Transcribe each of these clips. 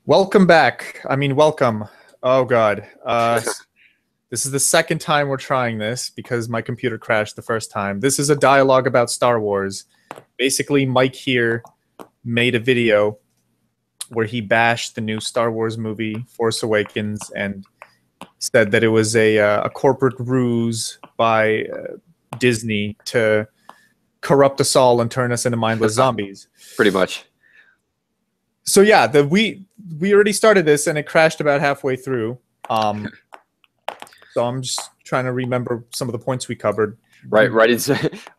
Welcome back. I mean, welcome. Oh God. This is the second time we're trying this because my computer crashed the first time. This is a dialogue about Star Wars. Basically, Mike here made a video where he bashed the new Star Wars movie, Force Awakens, and said that it was a corporate ruse by Disney to corrupt us all and turn us into mindless zombies. Pretty much. So yeah, we already started this and it crashed about halfway through. So I'm just trying to remember some of the points we covered. Right. I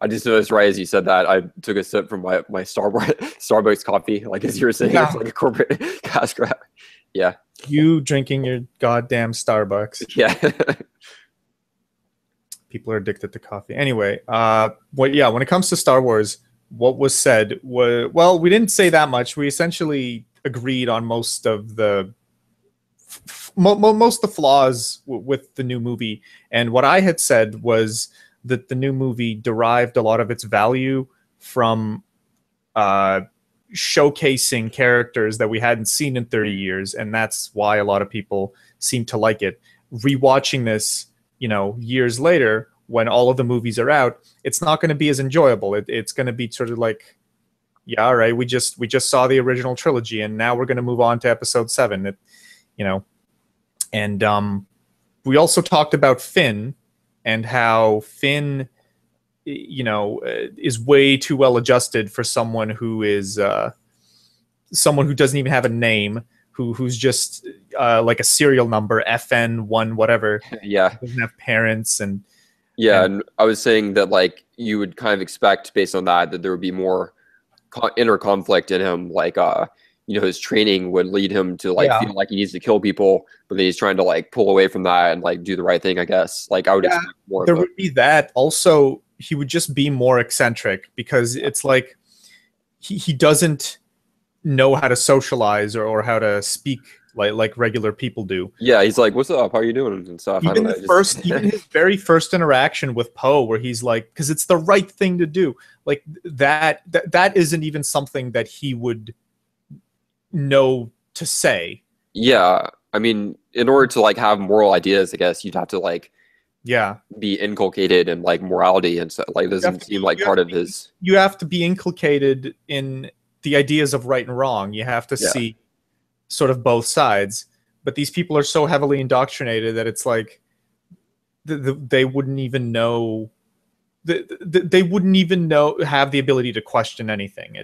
just noticed right as you said that, I took a sip from my Starbucks coffee. Like as you were saying, It's like a corporate cash grab. Yeah. You drinking your goddamn Starbucks. Yeah. People are addicted to coffee. Anyway, when it comes to Star Wars, what was said was, well, we didn't say that much. We essentially agreed on most of the flaws with the new movie. And what I had said was that the new movie derived a lot of its value from showcasing characters that we hadn't seen in 30 years. And that's why a lot of people seem to like it. Rewatching this, years later, when all of the movies are out, it's not going to be as enjoyable. It's going to be sort of like, yeah, all right, we just saw the original trilogy, and now we're going to move on to episode 7. And we also talked about Finn and how Finn, is way too well adjusted for someone who is someone who doesn't even have a name, who's just like a serial number, FN1 whatever. Yeah. Doesn't have parents and. Yeah, and I was saying that like you would kind of expect based on that there would be more inner conflict in him, like his training would lead him to feel like he needs to kill people, but then he's trying to like pull away from that and like do the right thing, I guess. Like I would expect more. There would be that. Also, he would just be more eccentric because it's like he doesn't know how to socialize or how to speak like regular people do. Yeah, he's like, "What's up? How are you doing?" and stuff. Even his very first interaction with Poe, where he's like, because it's the right thing to do. Like that isn't even something that he would know to say. Yeah, I mean, in order to like have moral ideas, I guess you'd have to like, be inculcated in like morality and stuff. Like, doesn't seem like part of his. You have to be inculcated in the ideas of right and wrong. You have to see sort of both sides, but these people are so heavily indoctrinated that it's like they wouldn't even know they wouldn't even have the ability to question anything.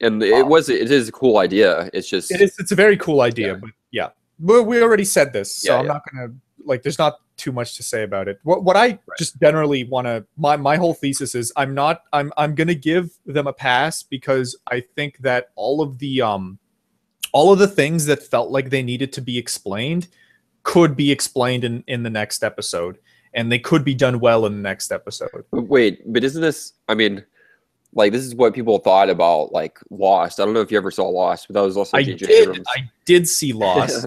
And it is a cool idea. It's just it's a very cool idea, but we already said this, so I'm not gonna there's not too much to say about it. What I just generally want to my whole thesis is I'm gonna give them a pass because I think that all of the things that felt like they needed to be explained could be explained in the next episode, and they could be done well in the next episode. Wait, but isn't this? I mean, like this is what people thought about like Lost. I don't know if you ever saw Lost, but that was also J.J. Abrams. I did see Lost,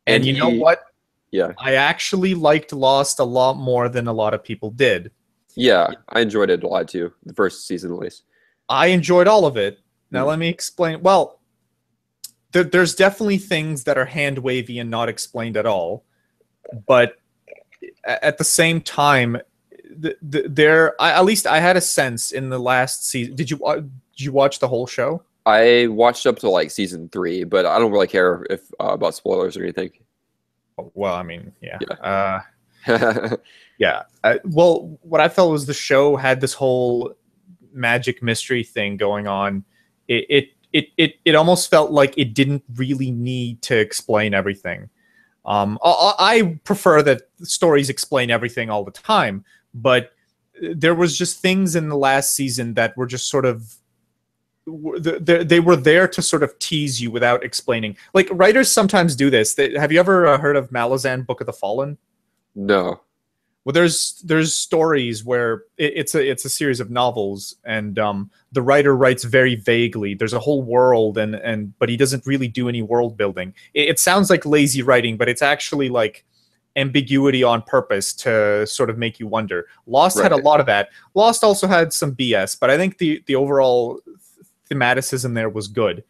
and you know what? Yeah, I actually liked Lost a lot more than a lot of people did. Yeah, I enjoyed it a lot too. The first season, at least. I enjoyed all of it. Now let me explain. Well, there's definitely things that are hand wavy and not explained at all, but at the same time, at least I had a sense in the last season. Did you watch the whole show? I watched up to like season 3, but I don't really care if about spoilers or anything. Well, I mean, yeah. Well, what I felt was the show had this whole magic mystery thing going on. It almost felt like it didn't really need to explain everything. I prefer that stories explain everything all the time, but there was just things in the last season that were just sort of they were there to sort of tease you without explaining. Like writers sometimes do this. Have you ever heard of Malazan Book of the Fallen? No. Well, there's stories where it's a series of novels, and the writer writes very vaguely. There's a whole world, but he doesn't really do any world building. It sounds like lazy writing, but it's actually like ambiguity on purpose to sort of make you wonder. Lost had a lot of that. Lost also had some BS, but I think the overall thematicism there was good.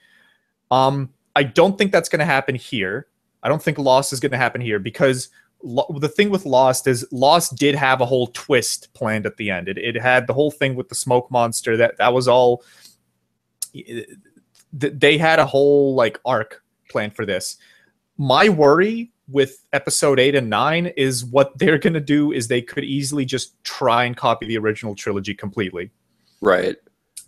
I don't think that's going to happen here. I don't think Lost is going to happen here because the thing with Lost is Lost did have a whole twist planned at the end. It had the whole thing with the smoke monster. That was all. They had a whole like arc planned for this. My worry with episode 8 and 9 is what they're going to do is they could easily just try and copy the original trilogy completely. Right.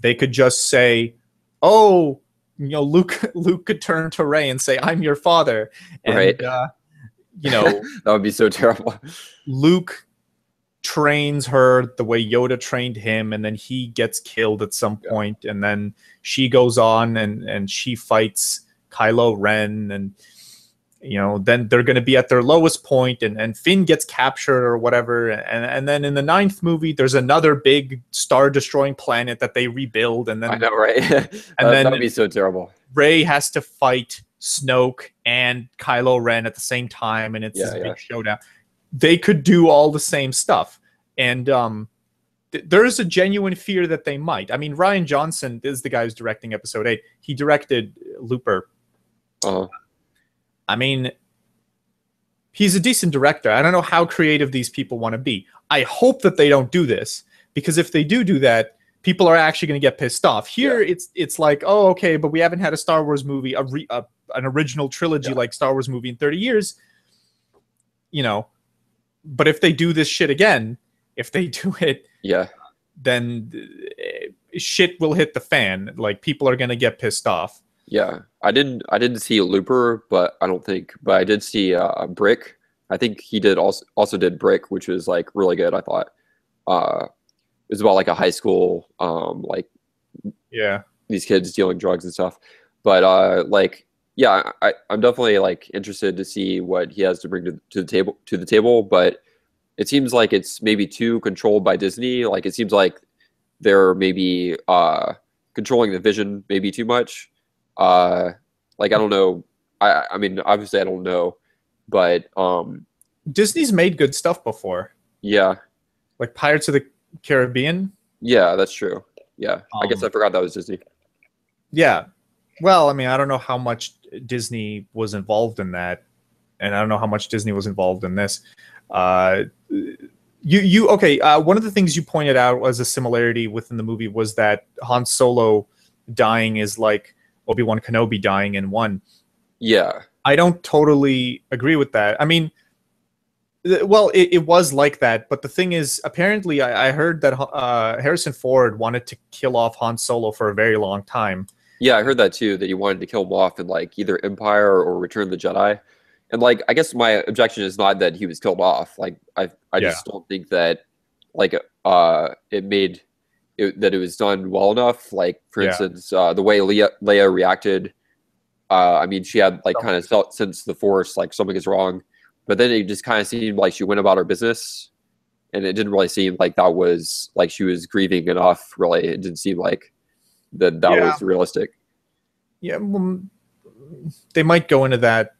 They could just say, "Oh, you know, Luke could turn to Rey and say, 'I'm your father,' and Right. You know, that would be so terrible. Luke trains her the way Yoda trained him, and then he gets killed at some point, and then she goes on and she fights Kylo Ren, and you know, then they're going to be at their lowest point, and Finn gets captured or whatever, and then in the 9th movie, there's another big star-destroying planet that they rebuild, and then I know, right? That would be so terrible. Rey has to fight Snoke and Kylo Ren at the same time, and it's this big showdown. They could do all the same stuff, and there's a genuine fear that they might. I mean, Rian Johnson is the guy who's directing episode 8. He directed Looper. I mean, he's a decent director. I don't know how creative these people want to be. I hope that they don't do this, because if they do that, people are actually going to get pissed off. Here, it's like, oh, okay, but we haven't had a Star Wars movie, an original trilogy like Star Wars movie in 30 years. You know, but if they do this shit again, if they do it, then shit will hit the fan. Like, people are going to get pissed off. Yeah, I didn't see Looper, but I did see Brick. I think he did also did Brick, which was like really good. I thought it was about like a high school, like these kids dealing drugs and stuff. But I'm definitely like interested to see what he has to bring to the table. But it seems like it's maybe too controlled by Disney. Like, it seems like they're maybe controlling the vision maybe too much. Like, I don't know. I mean, obviously I don't know, but Disney's made good stuff before. Yeah. Like Pirates of the Caribbean. Yeah, that's true. Yeah. I guess I forgot that was Disney. Yeah. Well, I mean, I don't know how much Disney was involved in that, and I don't know how much Disney was involved in this. Okay. One of the things you pointed out as a similarity within the movie was that Han Solo dying is like Obi-Wan Kenobi dying in 1. Yeah. I don't totally agree with that. I mean, well, it was like that, but the thing is, apparently, I heard that Harrison Ford wanted to kill off Han Solo for a very long time. Yeah, I heard that too, that he wanted to kill him off in like either Empire or Return of the Jedi. And like, I guess my objection is not that he was killed off. Like, I just don't think that like it made that it was done well enough. Like, for instance, the way Leia reacted. I mean, she had like kind of felt since the Force like something is wrong, but then it just kind of seemed like she went about her business, and it didn't really seem like that was like she was grieving enough. Really, it didn't seem like that was realistic. Yeah, well, they might go into that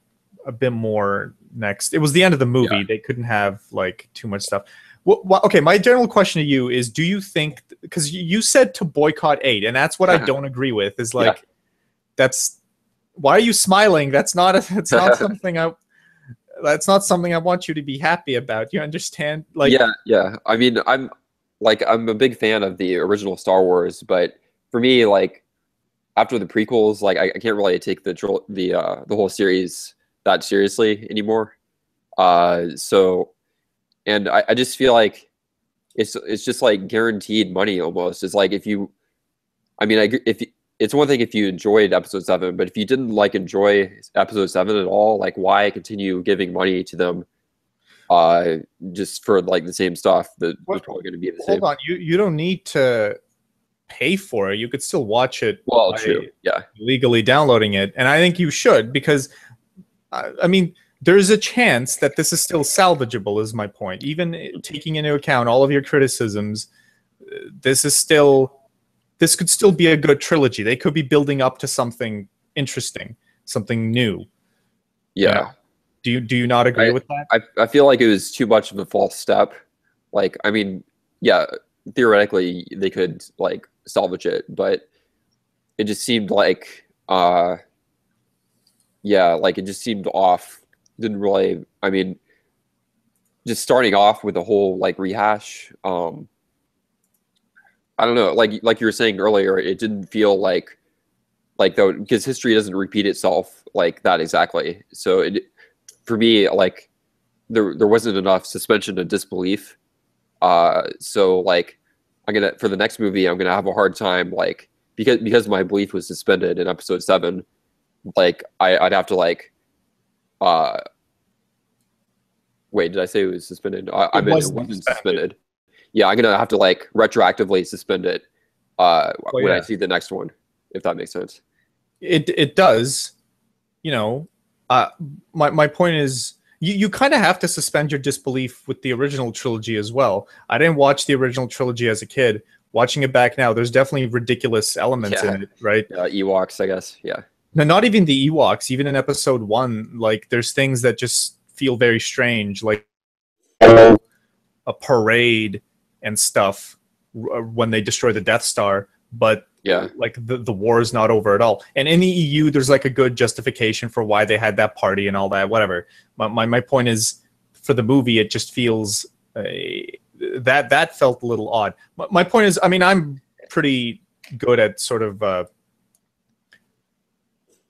a bit more next. It was the end of the movie. Yeah. They couldn't have like too much stuff. Well, okay, my general question to you is, do you think, because you said to boycott 8, and that's what I don't agree with, is like, that's, why are you smiling? That's not something I want you to be happy about. You understand? Like, yeah. I mean, I'm a big fan of the original Star Wars, but for me, like, after the prequels, like, I can't really take the whole series that seriously anymore. And I just feel like it's just like guaranteed money almost. It's like it's one thing if you enjoyed episode 7, but if you didn't like enjoy episode 7 at all, like, why continue giving money to them just for like the same stuff that was probably going to be the same. Hold on, you don't need to pay for it. You could still watch it. Well, true. Yeah. Legally downloading it, and I think you should, because I mean, there's a chance that this is still salvageable, is my point. Even taking into account all of your criticisms, this could still be a good trilogy. They could be building up to something interesting, something new. Yeah. You know? Do you not agree with that? I feel like it was too much of a false step. Like, I mean, yeah, theoretically they could like salvage it, but it just seemed like yeah, like it just seemed off. Didn't really. I mean, just starting off with a whole like rehash. I don't know. Like you were saying earlier, it didn't feel like though because history doesn't repeat itself like that exactly. So it for me like there wasn't enough suspension of disbelief. So like I'm gonna for the next movie I'm gonna have a hard time like because my belief was suspended in episode 7. Like I'd have to like uh wait, did I say it was suspended? I meant it wasn't suspended. Yeah, I'm gonna have to like retroactively suspend it when I see the next one, if that makes sense. It does. You know, my point is you kind of have to suspend your disbelief with the original trilogy as well. I didn't watch the original trilogy as a kid. Watching it back now, there's definitely ridiculous elements in it, right? Ewoks, I guess. Yeah. No, not even the Ewoks. Even in episode 1, like there's things that just feel very strange, like a parade and stuff when they destroy the Death Star. But yeah, like the war is not over at all. And in the EU, there's like a good justification for why they had that party and all that, whatever. My point is, for the movie, it just feels that felt a little odd. My point is, I mean, I'm pretty good at sort of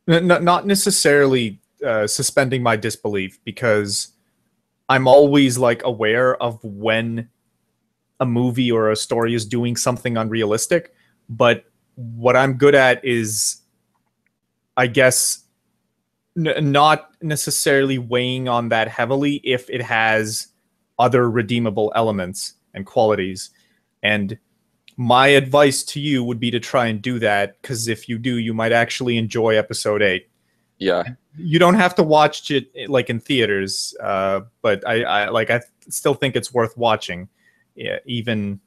not necessarily suspending my disbelief, because I'm always like aware of when a movie or a story is doing something unrealistic. But what I'm good at is, I guess, not necessarily weighing on that heavily if it has other redeemable elements and qualities. And my advice to you would be to try and do that, because if you do, you might actually enjoy episode 8. Yeah. You don't have to watch it like in theaters, but I still think it's worth watching. Yeah, even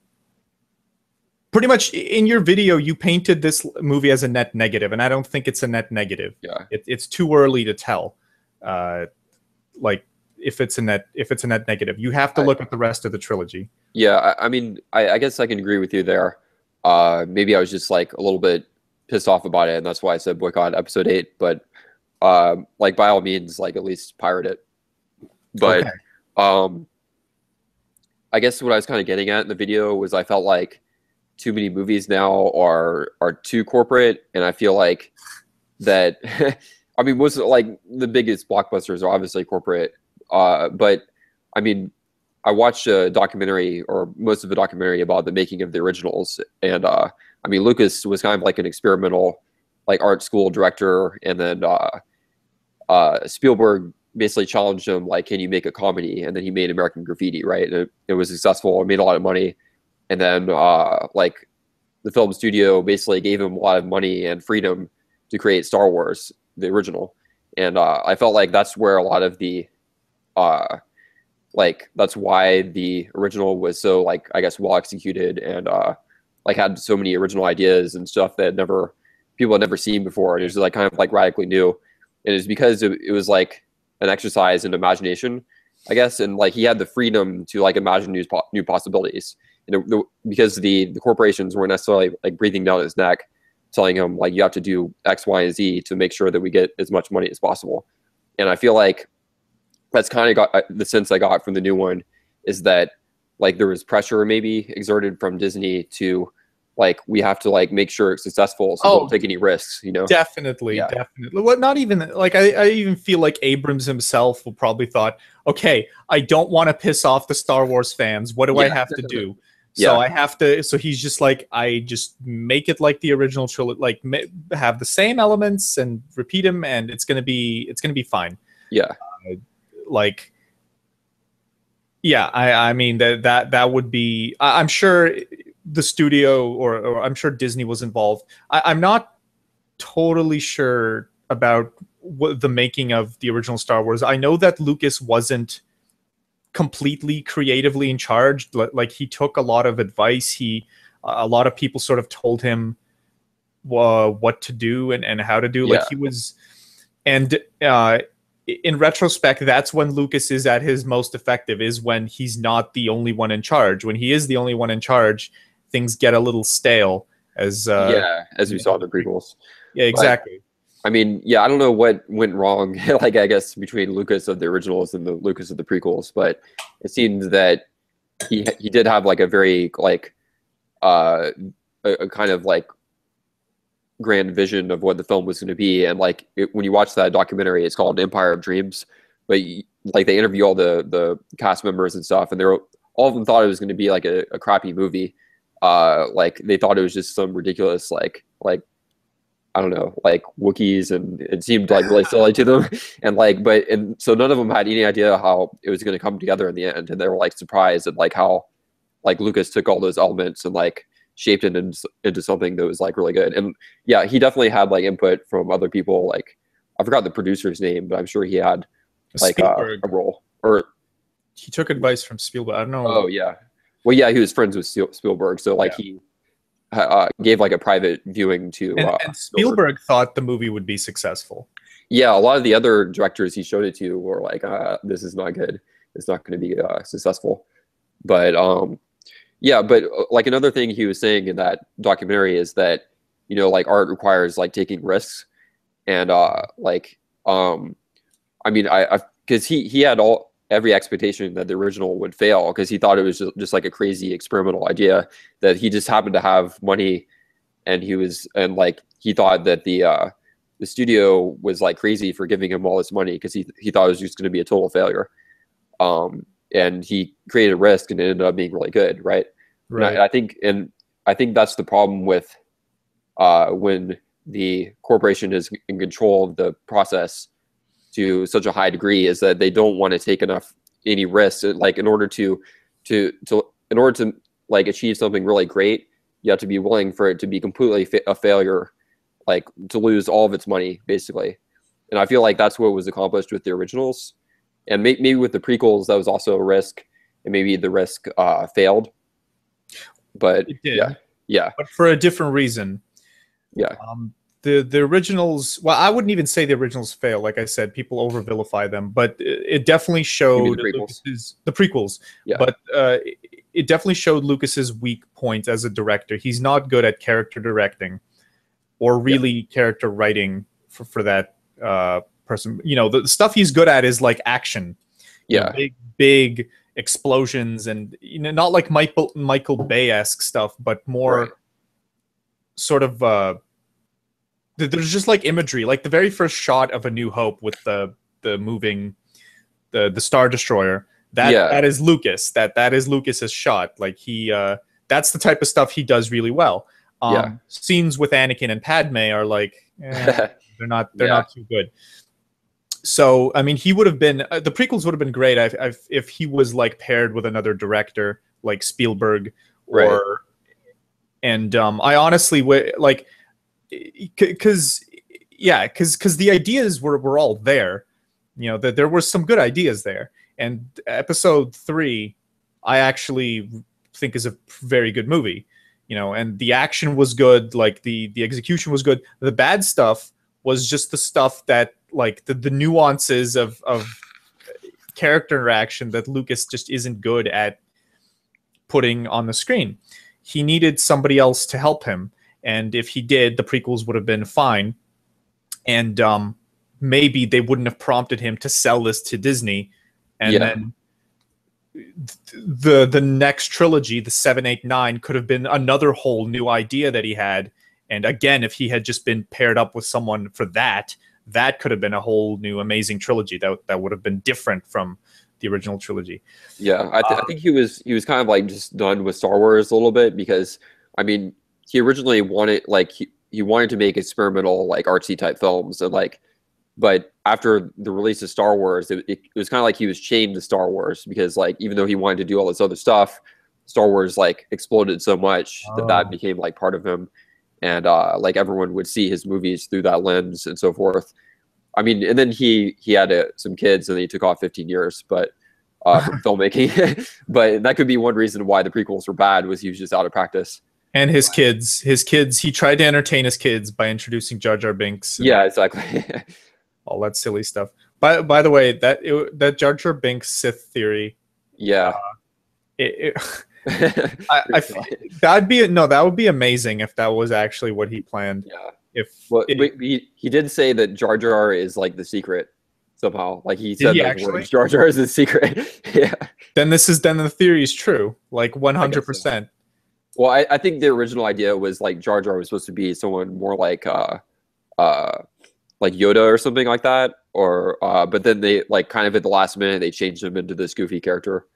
pretty much in your video, you painted this movie as a net negative, and I don't think it's a net negative. Yeah, it's too early to tell. Like if it's a net negative, you have to look at the rest of the trilogy. Yeah, I mean, I guess I can agree with you there. Maybe I was just like a little bit pissed off about it, and that's why I said boycott episode 8. But like by all means, like at least pirate it. But okay. I guess what I was kind of getting at in the video was I felt like too many movies now are too corporate, and I feel like that. I mean, most of, like the biggest blockbusters are obviously corporate, but I mean, I watched a documentary or most of a documentary about the making of the originals, and I mean, Lucas was kind of like an experimental, like art school director, and then Spielberg basically challenged him, like, can you make a comedy? And then he made American Graffiti, right? And it was successful. It made a lot of money. And then like the film studio basically gave him a lot of money and freedom to create Star Wars, the original. And I felt like that's where a lot of the like that's why the original was so, like, I guess, well executed, and like had so many original ideas and stuff that people had never seen before. And it was like kind of like radically new. And it's because it was like an exercise in imagination, I guess, and like he had the freedom to like imagine new possibilities. And because the corporations weren't necessarily like breathing down his neck, telling him like you have to do X, Y, and Z to make sure that we get as much money as possible. And I feel like that's kind of got the sense I got from the new one, is that like there was pressure maybe exerted from Disney to, like, we have to like make sure it's successful, so don't take any risks, you know? Definitely. Well, not even like I even feel like Abrams himself will probably thought, okay, I don't want to piss off the Star Wars fans. What do I have to do? So I have to. So he's just like, I just make it like the original trilogy, like have the same elements and repeat them, and it's gonna be fine. Yeah. Like, yeah. I mean that would be. I'm sure the studio or I'm sure Disney was involved. I'm not totally sure about what the making of the original Star Wars. I know that Lucas wasn't completely creatively in charge. Like he took a lot of advice. A lot of people sort of told him what to do and how to do. Like he was, and in retrospect, that's when Lucas is at his most effective, is when he's not the only one in charge. When he is the only one in charge, things get a little stale, as we saw in the prequels. Yeah, exactly. I mean, yeah, I don't know what went wrong, like I guess between Lucas of the originals and the Lucas of the prequels, but it seems that he did have like a very like uh a kind of like grand vision of what the film was going to be, and like when you watch that documentary, it's called Empire of Dreams, but like they interview all the cast members and stuff, and they're all of them thought it was going to be like a crappy movie. Like they thought it was just some ridiculous like I don't know, like Wookiees, and it seemed like really silly to them. And like, and so none of them had any idea how it was going to come together in the end. And they were like surprised at like how like Lucas took all those elements and like shaped it into something that was like really good. And yeah, he definitely had like input from other people. Like I forgot the producer's name, but I'm sure he had like a role. Or he took advice from Spielberg. I don't know. Oh yeah, well yeah, he was friends with Spielberg, so like he gave like a private viewing to. And Spielberg thought the movie would be successful. Yeah, a lot of the other directors he showed it to were like, "This is not good. It's not going to be successful." But yeah, but like another thing he was saying in that documentary is that like art requires like taking risks, and like I mean I because he had every expectation that the original would fail because he thought it was just like a crazy experimental idea that he just happened to have money, and like he thought that the studio was like crazy for giving him all this money because he thought it was just going to be a total failure. And he created a risk and it ended up being really good, right? Right. And I think that's the problem with when the corporation is in control of the process to such a high degree, is that they don't want to take any risks. Like in order to like achieve something really great, you have to be willing for it to be completely a failure, like to lose all of its money basically. And I feel like that's what was accomplished with the originals, and maybe with the prequels that was also a risk, and maybe the risk failed. But it did. Yeah, but for a different reason. Yeah. The originals, well, I wouldn't even say the originals fail. Like I said, people over vilify them, but it definitely showed the prequels. Yeah. But it definitely showed Lucas's weak point as a director. He's not good at character directing or really character writing for that person. The stuff he's good at is like action. Big explosions, and not like Michael Bay-esque stuff, but more sort of there's just like imagery, like the very first shot of A New Hope with the moving the Star Destroyer. That is Lucas. That is Lucas's shot. Like that's the type of stuff he does really well. Scenes with Anakin and Padme are like they're not too good. So I mean, he would have been the prequels would have been great if he was like paired with another director like Spielberg or and I honestly like. Because the ideas were all there, that there were some good ideas there. And Episode 3, I actually think is a very good movie, and the action was good, like the execution was good. The bad stuff was just the stuff that like the nuances of character interaction that Lucas just isn't good at putting on the screen. He needed somebody else to help him. And if he did, the prequels would have been fine. And maybe they wouldn't have prompted him to sell this to Disney. And then the next trilogy, the 7, 8, 9, could have been another whole new idea that he had. And again, if he had just been paired up with someone for that could have been a whole new amazing trilogy that would have been different from the original trilogy. Yeah, I think he was kind of like just done with Star Wars a little bit, because I mean, he originally wanted like he wanted to make experimental like artsy type films, and like, but after the release of Star Wars, it was kind of like he was chained to Star Wars, because like even though he wanted to do all this other stuff, Star Wars like exploded so much that became like part of him, and like everyone would see his movies through that lens and so forth. I mean, and then he had some kids, and then he took off 15 years, but from filmmaking. But that could be one reason why the prequels were bad, was he was just out of practice. And his kids, he tried to entertain his kids by introducing Jar Jar Binks. Yeah, exactly. All that silly stuff. By the way, that Jar Jar Binks Sith theory. Yeah. That would be amazing if that was actually what he planned. Yeah. Well, if he did say that Jar Jar is like the secret somehow. Like he did said he those actually? words. Jar Jar is the secret. Yeah, Then the theory is true, like I guess so. 100%. Well, I think the original idea was like Jar Jar was supposed to be someone more uh like Yoda or something like that. Or but then they like kind of at the last minute they changed him into this goofy character.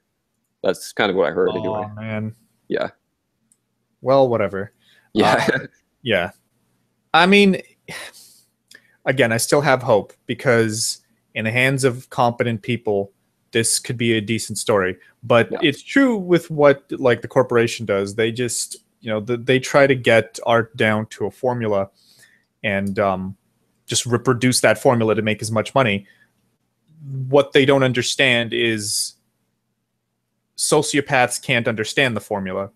That's kind of what I heard Oh anyway. man. Yeah. Well, whatever. Uh, Yeah. yeah. I mean, again, I still have hope because in the hands of competent people, this could be a decent story. But Yeah. it's true with what like the corporation does. They just, they try to get art down to a formula and just reproduce that formula to make as much money. What they don't understand is sociopaths can't understand the formula.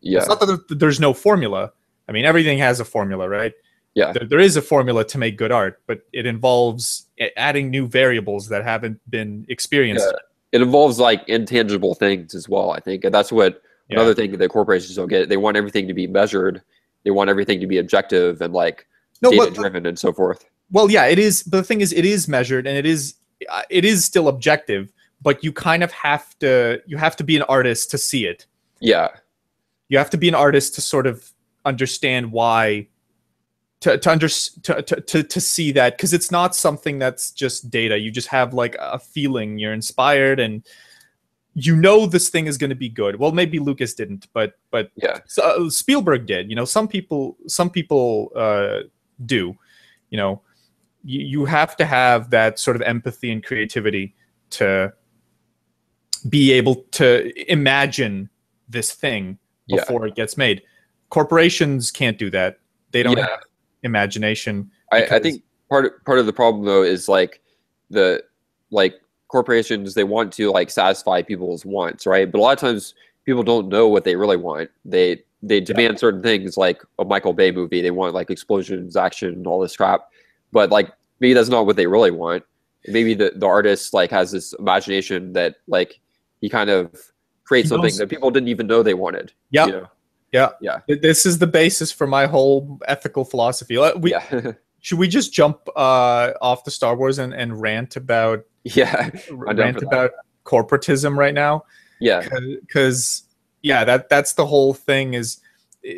It's Yeah. not that there's no formula. I mean, everything has a formula, right? Yeah. There is a formula to make good art, but it involves adding new variables that haven't been Yeah. experienced. It involves like intangible things as well, I think. And that's what Yeah. another thing that corporations don't get. They want everything to be measured. They want everything to be objective and like No, data but driven and so forth. well, yeah, it is. But the thing is, it is measured and it is still objective. But you kind of have to be an artist to see it. Yeah. You have to be an artist to sort of understand why to see that, because it's not something that's just data. You just have like a feeling, you're inspired, and this thing is going to be good. Well, maybe Lucas didn't, but Yeah. Spielberg did. Some people do. You have to have that sort of empathy and creativity to be able to imagine this thing Yeah. before it gets made. Corporations can't do that. They don't Yeah. have imagination. I think part of the problem though is like the like corporations, they want to like satisfy people's wants, right? But a lot of times people don't know what they really want. They demand certain things, like a Michael Bay movie. They want like explosions, action, all this crap. But like maybe that's not what they really want. Maybe the artist like has this imagination that like he kind of creates something that people didn't even know they wanted. Yeah. You know? Yeah. Yeah. This is the basis for my whole ethical philosophy. Yeah. Should we just jump off the Star Wars and rant about Yeah. corporatism right now? Yeah. Because that's the whole thing. Is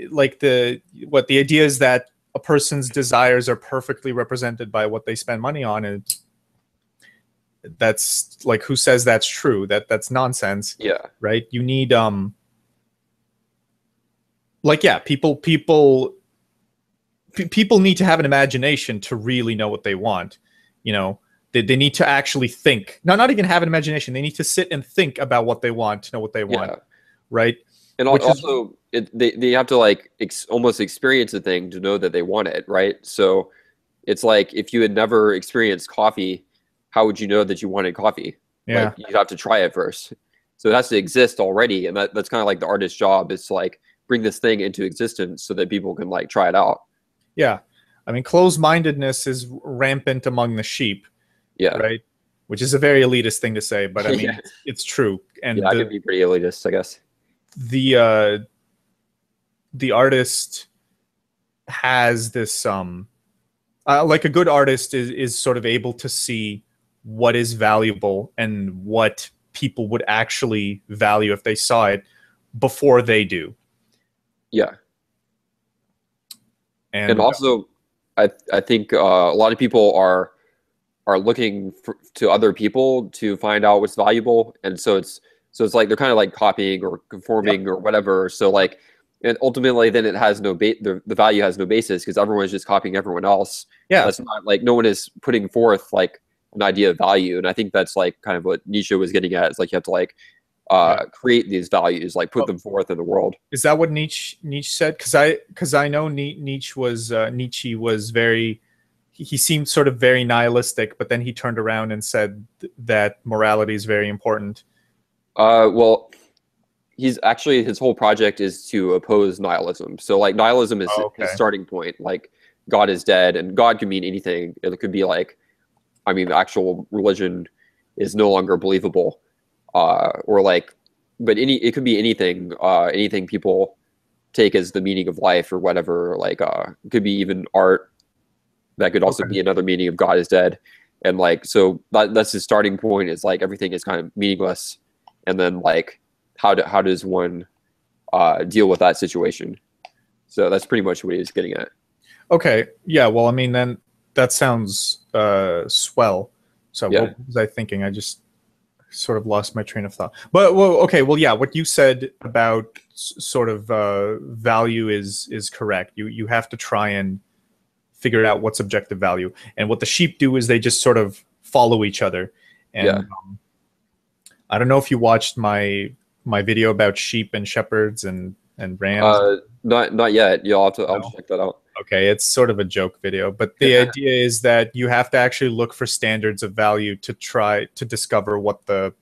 like the idea is that a person's desires are perfectly represented by what they spend money on, and that's like, who says that's true? That's nonsense. Yeah. Right? You need people need to have an imagination to really know what they want. They need to actually think. Not even have an imagination. They need to sit and think about what they want to know what they want. Right? And also, they have to like almost experience a thing to know that they want it, right? So it's like if you had never experienced coffee, how would you know that you wanted coffee? Yeah. Like, you'd have to try it first. So it has to exist already, and that's kind of like the artist's job, is to like bring this thing into existence so that people can like try it out. Yeah. I mean, closed-mindedness is rampant among the sheep. Yeah. Right? Which is a very elitist thing to say, but I mean, it's true. And I could be pretty elitist, I guess. The artist has this like a good artist is sort of able to see what is valuable and what people would actually value if they saw it before they do. Yeah. And also, I think a lot of people are looking to other people to find out what's valuable, and so it's like they're kind of like copying or conforming or whatever. So like, and ultimately, then it has no the value has no basis because everyone's just copying everyone else. Yeah, that's not like, no one is putting forth like an idea of value, and I think that's like kind of what Nietzsche was getting at. It's like you have to like create these values, like put them forth in the world. Is that what Nietzsche said? Because I know Nietzsche was very, he seemed sort of very nihilistic, but then he turned around and said that morality is very important. Well, he's actually, his whole project is to oppose nihilism. So like nihilism is his starting point. Like God is dead, and God can mean anything. It could be like, I mean, the actual religion is no longer believable. Or like, but it could be anything, anything people take as the meaning of life or whatever. Like, it could be even art. That could also Okay. be another meaning of God is dead. And like, so that's the starting point, is like everything is kind of meaningless. And then like, how does one deal with that situation? So that's pretty much what he was getting at. Okay. Yeah. Well, I mean, then that sounds swell. So Yeah. what was I thinking? I just sort of lost my train of thought. But well, okay. Well, yeah. What you said about sort of value is correct. You have to try and figure out what's objective value. And what the sheep do is they just sort of follow each other. And Yeah. I don't know if you watched my video about sheep and shepherds and rams. Not yet. Yeah, I'll No. check that out. Okay, it's sort of a joke video, but the idea is that you have to actually look for standards of value to try to discover what the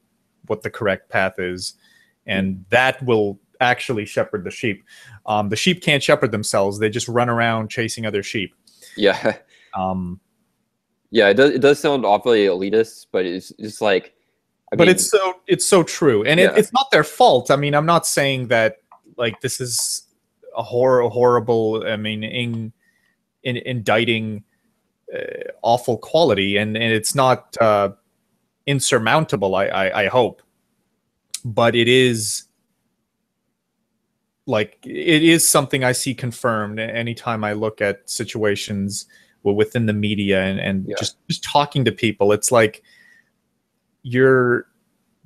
correct path is, and that will actually shepherd the sheep. The sheep can't shepherd themselves; they just run around chasing other sheep. Yeah. Um, Yeah, it does sound awfully elitist, but it's just like, I but mean, it's so true, and yeah, it's not their fault. I mean, I'm not saying that like this is a horrible. I mean, in indicting awful quality, and it's not insurmountable. I hope, but it is like it is something I see confirmed anytime I look at situations within the media and yeah, just talking to people. It's like you're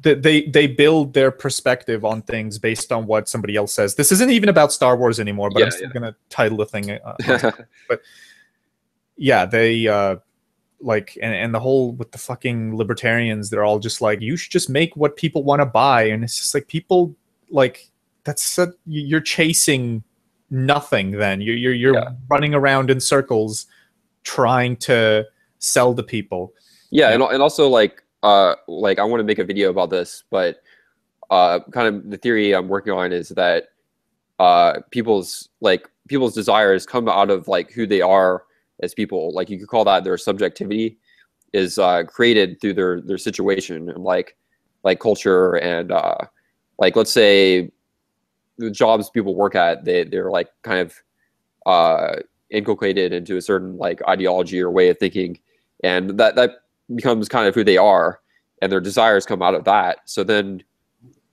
they build their perspective on things based on what somebody else says. This isn't even about Star Wars anymore, but yeah, I'm still gonna title the thing. But yeah, they like and the whole with the fucking libertarians, they're all just like, you should just make what people want to buy, and it's just like people like you're chasing nothing. Then you're yeah. running around in circles trying to sell to people. Yeah, You know? and also like I want to make a video about this, but kind of the theory I'm working on is that people's desires come out of like who they are as people. Like you could call that their subjectivity is created through their situation, and like culture, and like let's say the jobs people work at, they're like kind of inculcated into a certain like ideology or way of thinking, and that becomes kind of who they are, and their desires come out of that. So then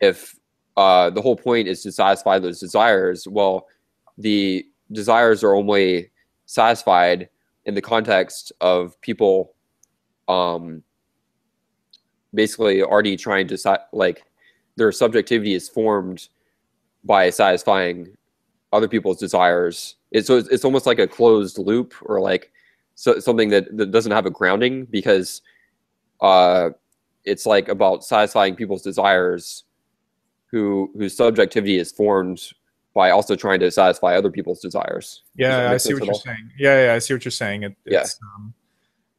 if the whole point is to satisfy those desires, well, the desires are only satisfied in the context of people basically already trying to like their subjectivity is formed by satisfying other people's desires. It's almost like a closed loop, or like something that doesn't have a grounding, because it's like about satisfying people's desires whose subjectivity is formed by also trying to satisfy other people's desires. Yeah, I see what you're saying. Yeah, I see what you're saying. It's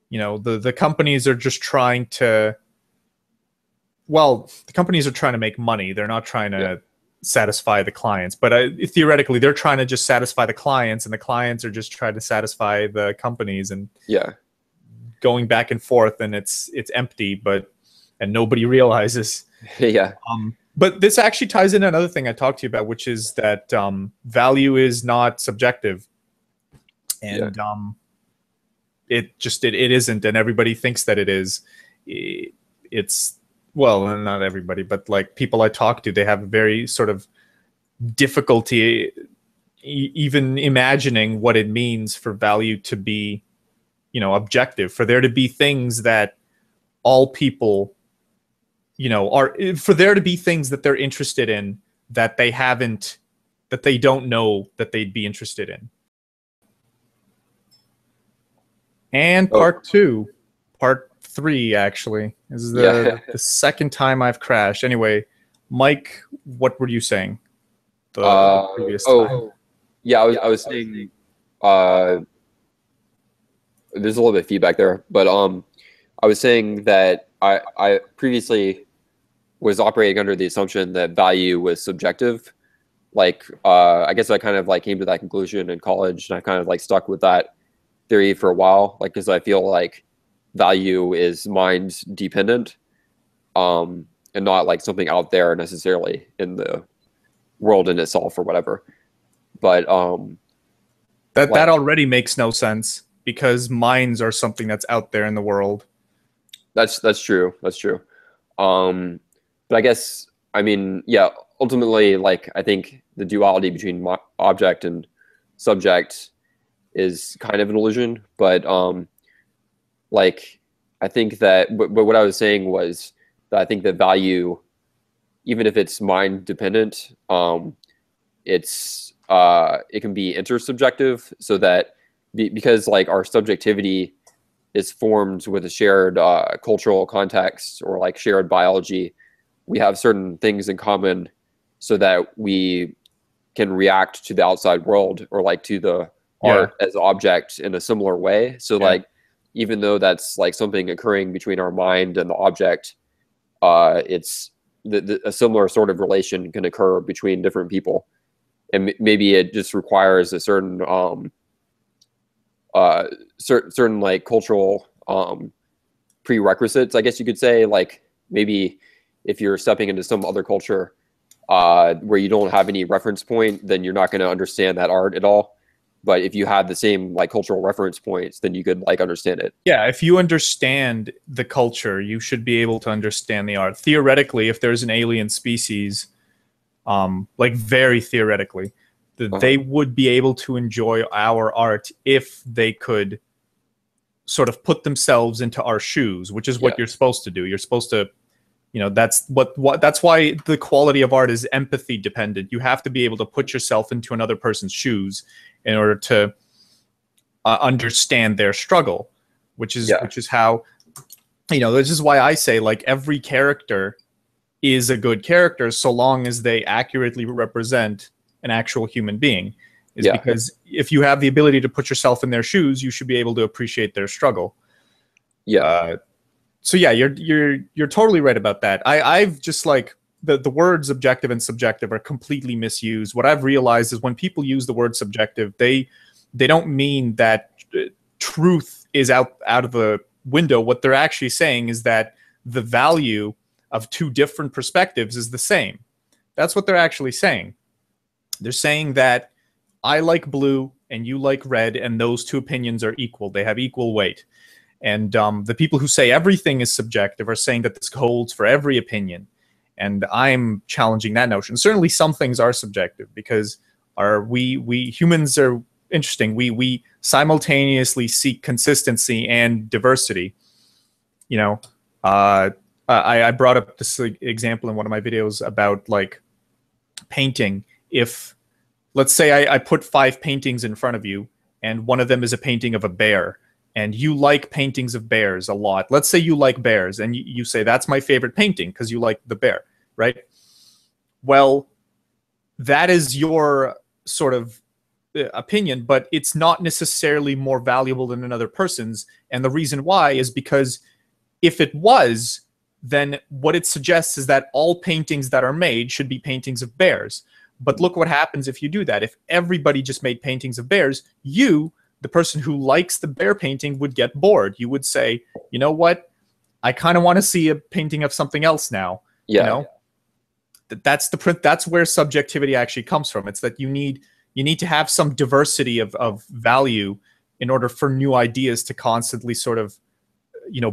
you know, the companies are just trying to, well, the companies are trying to make money. They're not trying to satisfy the clients, but theoretically they're trying to just satisfy the clients, and the clients are just trying to satisfy the companies, and going back and forth, and it's empty, and nobody realizes. But this actually ties in another thing I talked to you about, which is that value is not subjective, and it isn't, and everybody thinks that it is. It's, well, not everybody, but like people I talk to, they have a very sort of difficulty even imagining what it means for value to be, you know, objective, for there to be things that all people, you know, are, for there to be things that they're interested in that they haven't, that they don't know that they'd be interested in. And part three, actually, is the second time I've crashed. Anyway, Mike, what were you saying? The previous time. Yeah, I was saying, there's a little bit of feedback there, but I was saying that I previously was operating under the assumption that value was subjective. Like, I guess I kind of like came to that conclusion in college, and I kind of like stuck with that theory for a while, like, because I feel like value is mind dependent, and not like something out there necessarily in the world in itself or whatever. But that already makes no sense, because minds are something that's out there in the world. That's true. That's true. But I guess, I mean, yeah, ultimately, like, I think the duality between object and subject is kind of an illusion. But like, I think that, but what I was saying was that I think that value, even if it's mind dependent, it can be intersubjective, so that because like our subjectivity is formed with a shared cultural context or like shared biology, we have certain things in common so that we can react to the outside world or like to the art as object in a similar way. So like, even though that's like something occurring between our mind and the object, it's a similar sort of relation can occur between different people. And maybe it just requires a certain certain like cultural prerequisites, I guess you could say. Like maybe if you're stepping into some other culture where you don't have any reference point, then you're not going to understand that art at all. But if you have the same like cultural reference points, then you could like understand it. Yeah, if you understand the culture, you should be able to understand the art. Theoretically, if there's an alien species, like very theoretically, they would be able to enjoy our art if they could sort of put themselves into our shoes, which is what you're supposed to do. You're supposed to, that's that's why the quality of art is empathy dependent. You have to be able to put yourself into another person's shoes in order to understand their struggle, which is how, this is why I say like every character is a good character so long as they accurately represent an actual human being. Because if you have the ability to put yourself in their shoes, you should be able to appreciate their struggle. So yeah, you're totally right about that. I've just like the words objective and subjective are completely misused. What I've realized is when people use the word subjective, they don't mean that truth is out of the window. What they're actually saying is that the value of two different perspectives is the same. That's what they're actually saying. They're saying that I like blue and you like red, and those two opinions are equal. They have equal weight. And the people who say everything is subjective are saying that this holds for every opinion. And I'm challenging that notion. Certainly some things are subjective because we humans are interesting. We simultaneously seek consistency and diversity. I brought up this example in one of my videos about like painting. If let's say I put 5 paintings in front of you and one of them is a painting of a bear, and you like paintings of bears a lot. Let's say you like bears and you say that's my favorite painting because you like the bear, right? Well, that is your sort of opinion, but it's not necessarily more valuable than another person's. And the reason why is because if it was, then what it suggests is that all paintings that are made should be paintings of bears. But look what happens if you do that. If everybody just made paintings of bears, you, the person who likes the bear painting, would get bored. You would say, you know what? I kind of want to see a painting of something else now. That's where subjectivity actually comes from. It's that you need to have some diversity of value in order for new ideas to constantly sort of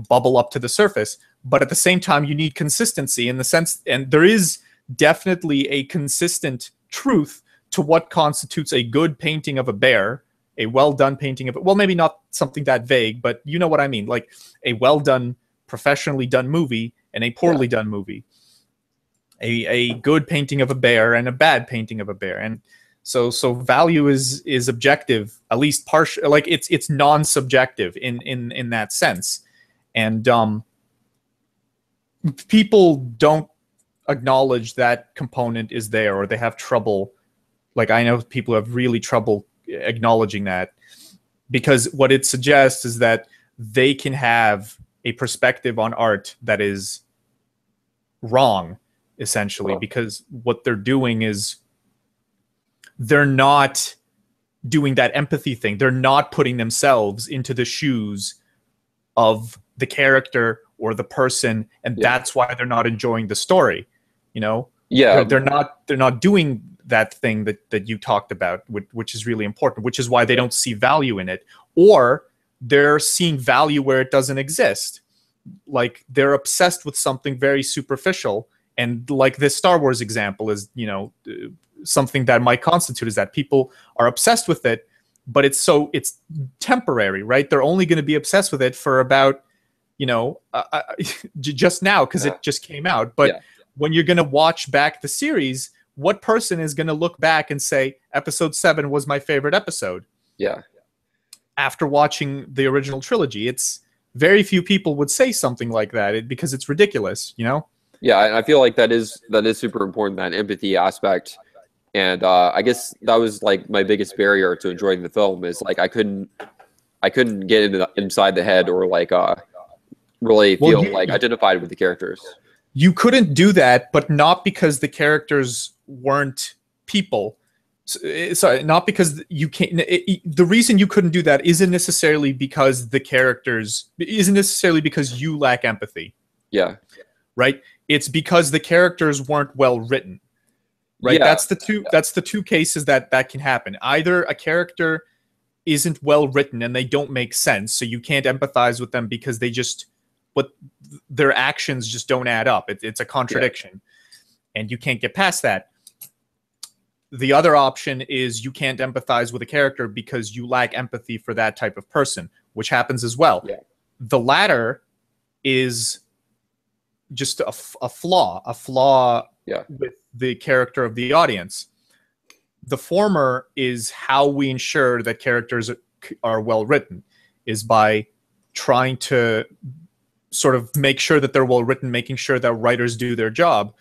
bubble up to the surface. But at the same time, you need consistency in the sense, and there is definitely a consistent truth to what constitutes a good painting of a bear, a well-done painting of it. Well, maybe not something that vague, but you know what I mean. Like a well-done, professionally done movie and a poorly done movie. A good painting of a bear and a bad painting of a bear. And so value is objective, at least partial. Like it's non-subjective in that sense. And people don't acknowledge that component is there, or they have trouble. Like I know people have really trouble acknowledging that, because what it suggests is that they can have a perspective on art that is wrong, essentially, because what they're doing is they're not doing that empathy thing. They're not putting themselves into the shoes of the character or the person, and that's why they're not enjoying the story. They're not doing that thing that you talked about, which is really important, which is why they don't see value in it. Or they're seeing value where it doesn't exist. Like they're obsessed with something very superficial, and like this Star Wars example is, something that might constitute is that people are obsessed with it, but it's temporary, right? They're only going to be obsessed with it for about, just now because it just came out. But when you're going to watch back the series, what person is going to look back and say episode 7 was my favorite episode? Yeah. After watching the original trilogy, it's very few people would say something like that because it's ridiculous, Yeah, I feel like that is super important, that empathy aspect. And I guess that was like my biggest barrier to enjoying the film is like I couldn't get inside the head or like really feel like identified with the characters. You couldn't do that, but not because the characters weren't people. Sorry, not because you can't. The reason you couldn't do that isn't necessarily because you lack empathy. Yeah. Right. It's because the characters weren't well written. Right. Yeah. That's the two cases that can happen. Either a character isn't well written and they don't make sense, so you can't empathize with them because their actions just don't add up. It's a contradiction, and you can't get past that. The other option is you can't empathize with a character because you lack empathy for that type of person, which happens as well. Yeah. The latter is just a flaw with the character of the audience. The former is how we ensure that characters are well written, is by trying to sort of make sure that they're well written, making sure that writers do their job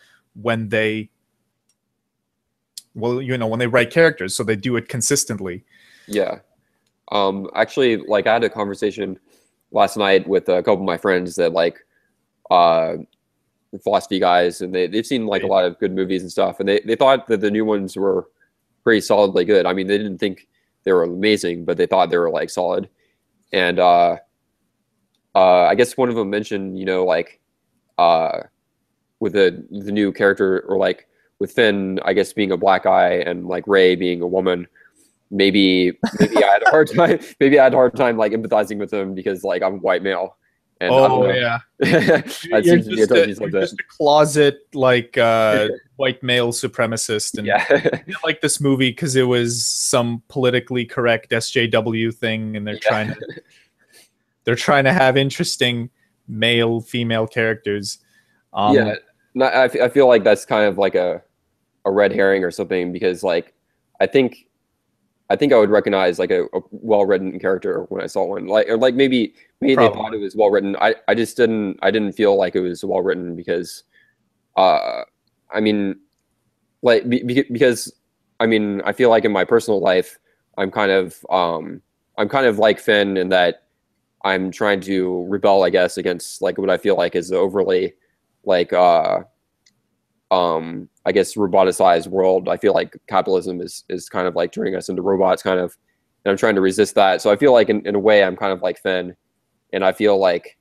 when they write characters, so they do it consistently. Yeah. Actually, like I had a conversation last night with a couple of my friends that like philosophy guys, and they've seen like a lot of good movies and stuff, and they thought that the new ones were pretty solidly good. I mean, they didn't think they were amazing, but they thought they were like solid. And I guess one of them mentioned, with the new character, or like with Finn, I guess being a black guy and like Rey being a woman, maybe I had a hard time. Maybe I had a hard time like empathizing with them because like I'm a white male. And yeah, you're just a closet like white male supremacist, and I didn't like this movie because it was some politically correct SJW thing, and they're trying to have interesting male female characters. I feel like that's kind of like a red herring or something, because like I think I would recognize like a well-written character when I saw one, or maybe they thought it was well-written. I just didn't feel like it was well-written because I mean, like because I mean, I feel like in my personal life I'm kind of like Finn in that I'm trying to rebel, I guess, against like what I feel like is overly like I guess roboticized world. I feel like capitalism is kind of like turning us into robots, kind of, and I'm trying to resist that. So I feel like in a way I'm kind of like Finn, and I feel like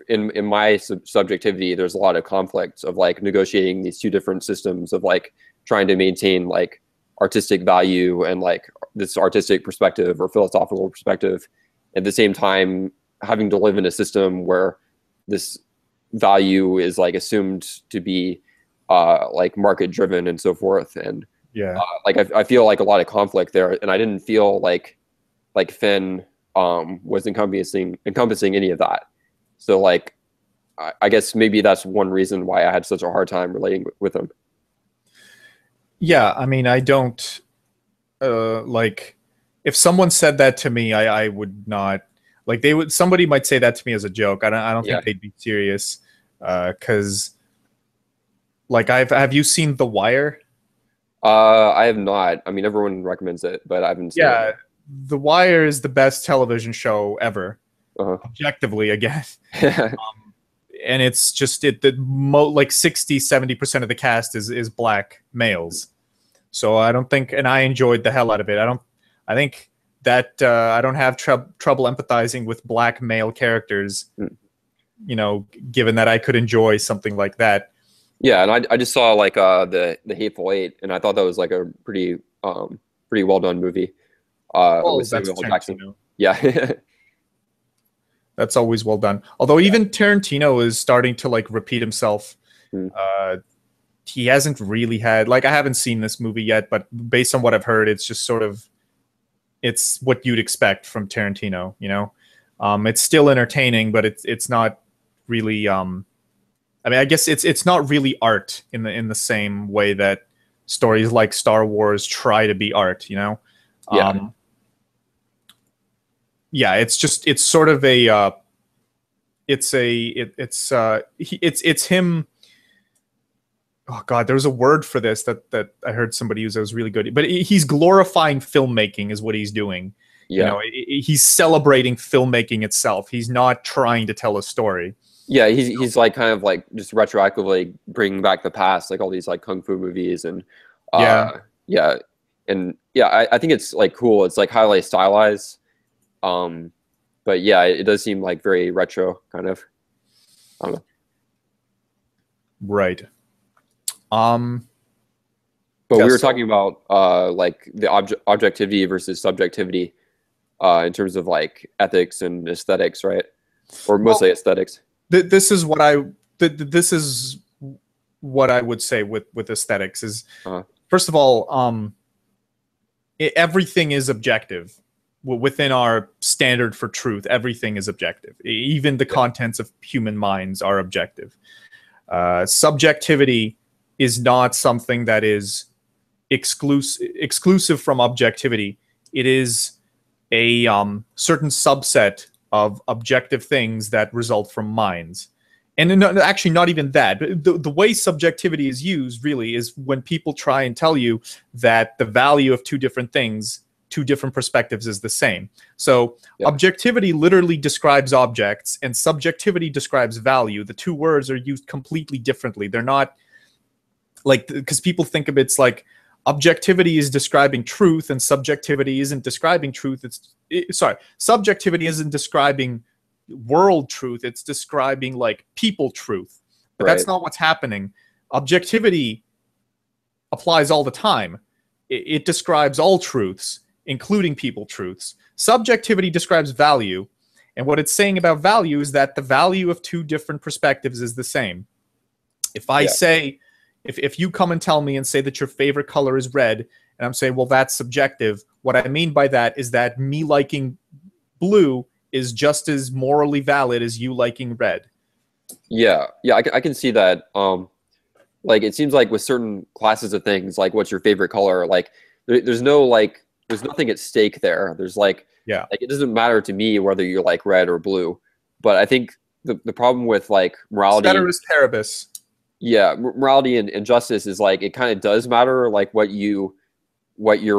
in my subjectivity there's a lot of conflict of like negotiating these two different systems of like trying to maintain like artistic value and like this artistic perspective or philosophical perspective, at the same time having to live in a system where this value is like assumed to be like market driven and so forth. And like I feel like a lot of conflict there, and I didn't feel like Finn was encompassing any of that. So like I guess maybe that's one reason why I had such a hard time relating with him. Yeah, I mean, I don't like if someone said that to me, I would not like. Somebody might say that to me as a joke. I don't think they'd be serious, because like have you seen The Wire? I have not. I mean, everyone recommends it, but I haven't seen it. The Wire is the best television show ever, objectively, again. And it's just like 60-70% of the cast is black males. So I don't think, and I enjoyed the hell out of it. I think that I don't have trouble empathizing with black male characters, given that I could enjoy something like that. Yeah, and I just saw like the Hateful Eight, and I thought that was like a pretty well done movie. With Samuel L. Jackson. Yeah. That's always well done. Although even Tarantino is starting to like repeat himself. He hasn't really had, like, I haven't seen this movie yet, but based on what I've heard, it's just sort of, it's what you'd expect from Tarantino, you know? It's still entertaining, but it's not really, I mean, I guess it's not really art in the same way that stories like Star Wars try to be art, you know? Yeah, it's just, it's sort of a, it's him. Oh God, there was a word for this that I heard somebody use that was really good. But he's glorifying filmmaking is what he's doing. You know, he's celebrating filmmaking itself. He's not trying to tell a story. Yeah, he's like kind of like just retroactively bringing back the past, like all these like kung fu movies and I think it's like cool. It's like highly stylized, but yeah, it does seem like very retro kind of. I don't know. Right. But we were talking about like the objectivity versus subjectivity in terms of like ethics and aesthetics, right? Or mostly aesthetics. This is what I would say with aesthetics is first of all, everything is objective within our standard for truth. Everything is objective. Even the contents of human minds are objective. Subjectivity is not something that is exclusive from objectivity. It is a certain subset of objective things that result from minds. And actually, not even that. The way subjectivity is used really is when people try and tell you that the value of two different things, two different perspectives is the same. So objectivity literally describes objects and subjectivity describes value. The two words are used completely differently. They're not like, because people think of it's like objectivity is describing truth and subjectivity isn't describing truth. Subjectivity isn't describing world truth. It's describing like people truth. But that's not what's happening. Objectivity applies all the time. It describes all truths, including people truths. Subjectivity describes value. And what it's saying about value is that the value of two different perspectives is the same. If I say, if you come and tell me and say that your favorite color is red, and I'm saying, well, that's subjective. What I mean by that is that me liking blue is just as morally valid as you liking red. Yeah, I can see that. Like it seems like with certain classes of things, like what's your favorite color? Like there's nothing at stake there. There's like it doesn't matter to me whether you're like red or blue. But I think the problem with like morality, ceteris paribus. Yeah, morality and justice is like it kind of does matter, like what your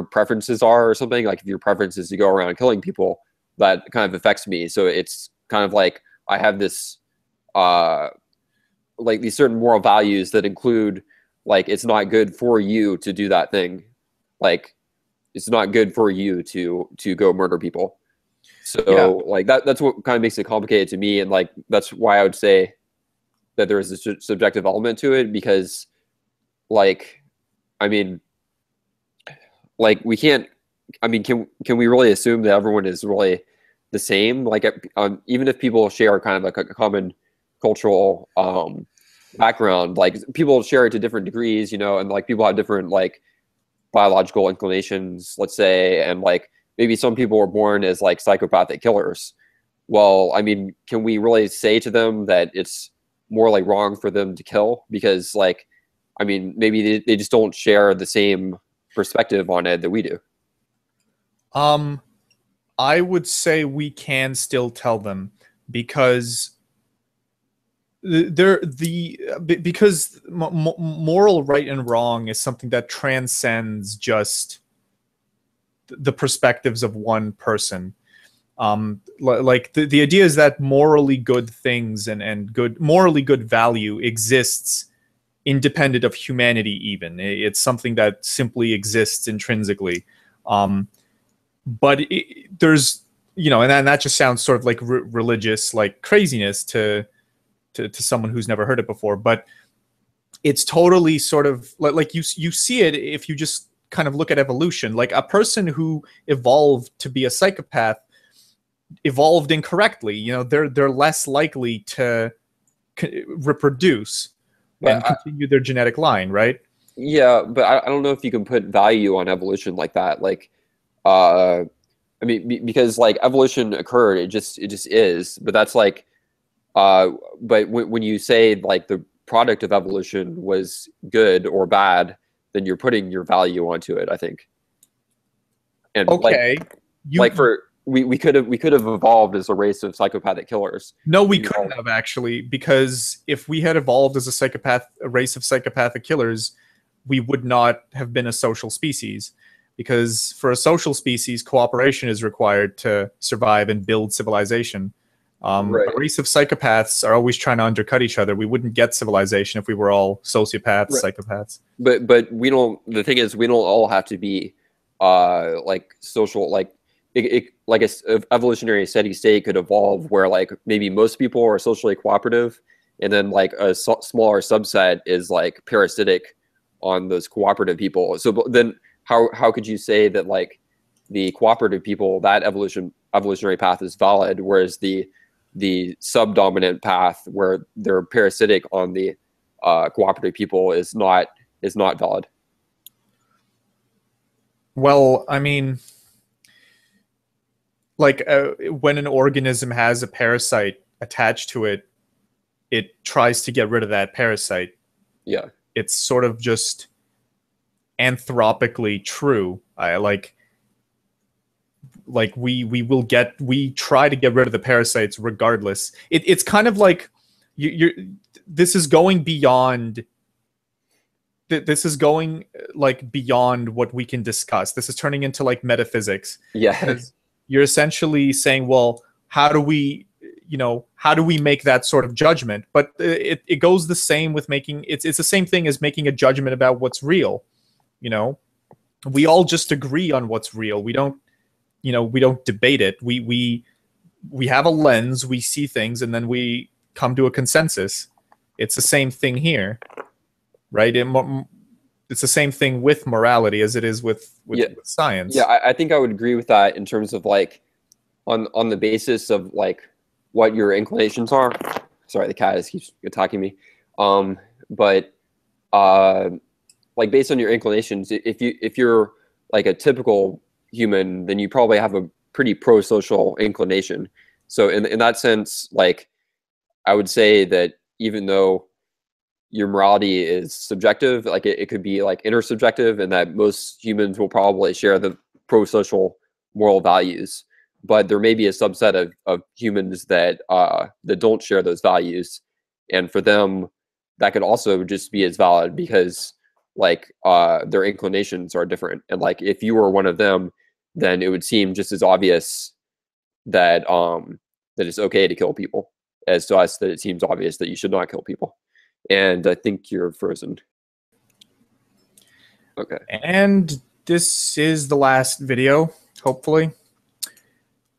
preferences are or something. Like if your preference is to go around killing people, that kind of affects me. So it's kind of like I have this like these certain moral values that include like it's not good for you to do that thing. Like it's not good for you to go murder people. So like that's what kind of makes it complicated to me, and like that's why I would say that there is a subjective element to it, because like I mean like we can't, I mean can we really assume that everyone is really the same? Like even if people share kind of like a common cultural background, like people share it to different degrees, you know, and like people have different like biological inclinations, let's say, and like maybe some people were born as like psychopathic killers. Well, I mean, can we really say to them that it's more like wrong for them to kill? Because like, I mean, maybe they just don't share the same perspective on it that we do. I would say we can still tell them, because because moral right and wrong is something that transcends just the perspectives of one person. Like the idea is that morally good things and morally good value exists independent of humanity. Even it's something that simply exists intrinsically. But there's, you know, and that just sounds sort of like religious, like craziness to someone who's never heard it before. But it's totally sort of like you see it if you just kind of look at evolution. Like a person who evolved to be a psychopath evolved incorrectly. You know, they're less likely to reproduce and continue their genetic line, right? Yeah, but I don't know if you can put value on evolution like that. Like, I mean, because like evolution occurred, it just is. But that's like, but when you say like the product of evolution was good or bad, then you're putting your value onto it, I think. And okay, like for we could have evolved as a race of psychopathic killers. No, we couldn't have actually, because if we had evolved as a race of psychopathic killers, we would not have been a social species. Because for a social species, cooperation is required to survive and build civilization. Right. A race of psychopaths are always trying to undercut each other. We wouldn't get civilization if we were all sociopaths, Right. psychopaths. But we don't. The thing is, we don't all have to be like social. Like like a evolutionary steady state could evolve where like maybe most people are socially cooperative, and then like a smaller subset is like parasitic on those cooperative people. So then how could you say that like the cooperative people, that evolutionary path is valid, whereas the subdominant path where they're parasitic on the cooperative people is not valid? Well, I mean, like when an organism has a parasite attached to it, it tries to get rid of that parasite. Yeah. It's sort of just anthropically true. We try to get rid of the parasites regardless. It's kind of like you're this is going beyond this is going like beyond what we can discuss. This is turning into like metaphysics. Yeah. You're essentially saying, well, how do we make that sort of judgment? But it goes the same with making it's the same thing as making a judgment about what's real. You know, we all just agree on what's real. We don't debate it. We have a lens, we see things, and then we come to a consensus. It's the same thing here, right? It's the same thing with morality as it is with science. Yeah, I think I would agree with that in terms of like on the basis of like what your inclinations are. Sorry, the cat keeps attacking me. But like based on your inclinations, if you're like a typical human, then you probably have a pretty pro-social inclination. So in that sense, like I would say that even though your morality is subjective, like it could be like intersubjective, and that most humans will probably share the pro-social moral values, but there may be a subset of humans that that don't share those values, and for them that could also just be as valid because like their inclinations are different. And like if you were one of them, then it would seem just as obvious that that it's okay to kill people as to us that it seems obvious that you should not kill people. And I think you're frozen. Okay. And this is the last video, hopefully.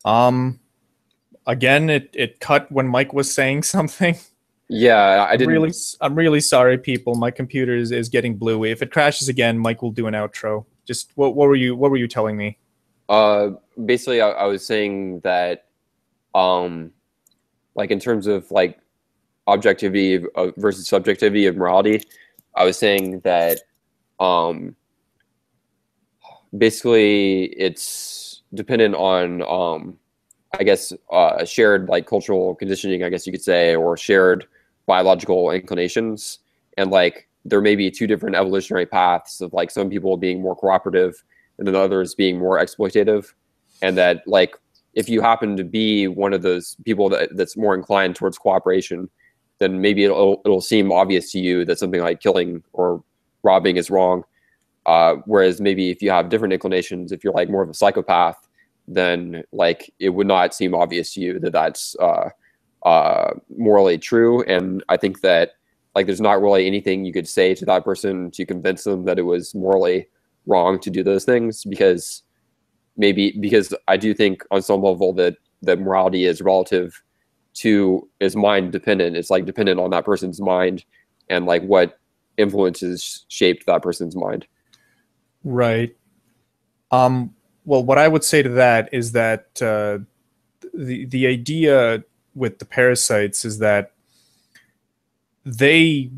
Again, it cut when Mike was saying something. Yeah, I'm really sorry, people. My computer is getting blue. If it crashes again, Mike will do an outro. Just what were you telling me? Basically I was saying that like in terms of like objectivity versus subjectivity of morality, I was saying that basically it's dependent on I guess shared like cultural conditioning, I guess you could say, or shared biological inclinations. And like there may be two different evolutionary paths of like some people being more cooperative and then others being more exploitative. And that like if you happen to be one of those people that's more inclined towards cooperation, then maybe it'll seem obvious to you that something like killing or robbing is wrong. Whereas maybe if you have different inclinations, if you're like more of a psychopath, then like it would not seem obvious to you that that's morally true. And I think that like there's not really anything you could say to that person to convince them that it was morally wrong to do those things, because I do think on some level that morality is relative to, is mind dependent. It's like dependent on that person's mind and like what influences shaped that person's mind. Right. Well, what I would say to that is that the idea with the parasites is that they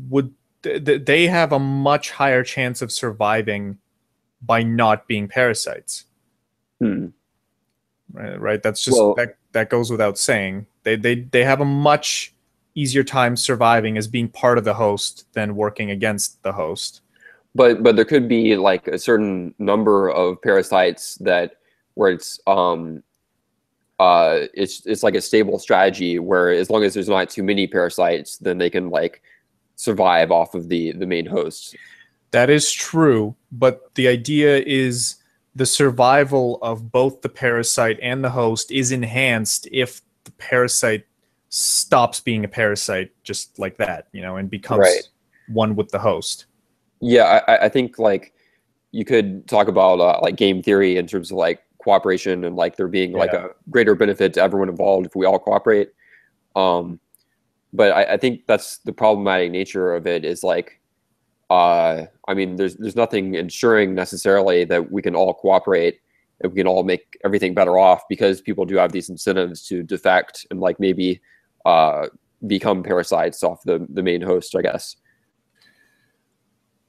have a much higher chance of surviving by not being parasites. Hmm. Right? That's just Well, that goes without saying. They have a much easier time surviving as being part of the host than working against the host. but there could be like a certain number of parasites that where it's like a stable strategy where as long as there's not too many parasites, then they can like survive off of the main host. That is true, but the idea is the survival of both the parasite and the host is enhanced if the parasite stops being a parasite just like that, and Right. becomes one with the host. Yeah, I think like you could talk about like game theory in terms of like cooperation and like there being like Yeah. a greater benefit to everyone involved if we all cooperate. Um, but I think that's the problematic nature of it is like, I mean, there's nothing ensuring necessarily that we can all cooperate and we can all make everything better off because people do have these incentives to defect and like maybe uh, become parasites off the main host, I guess.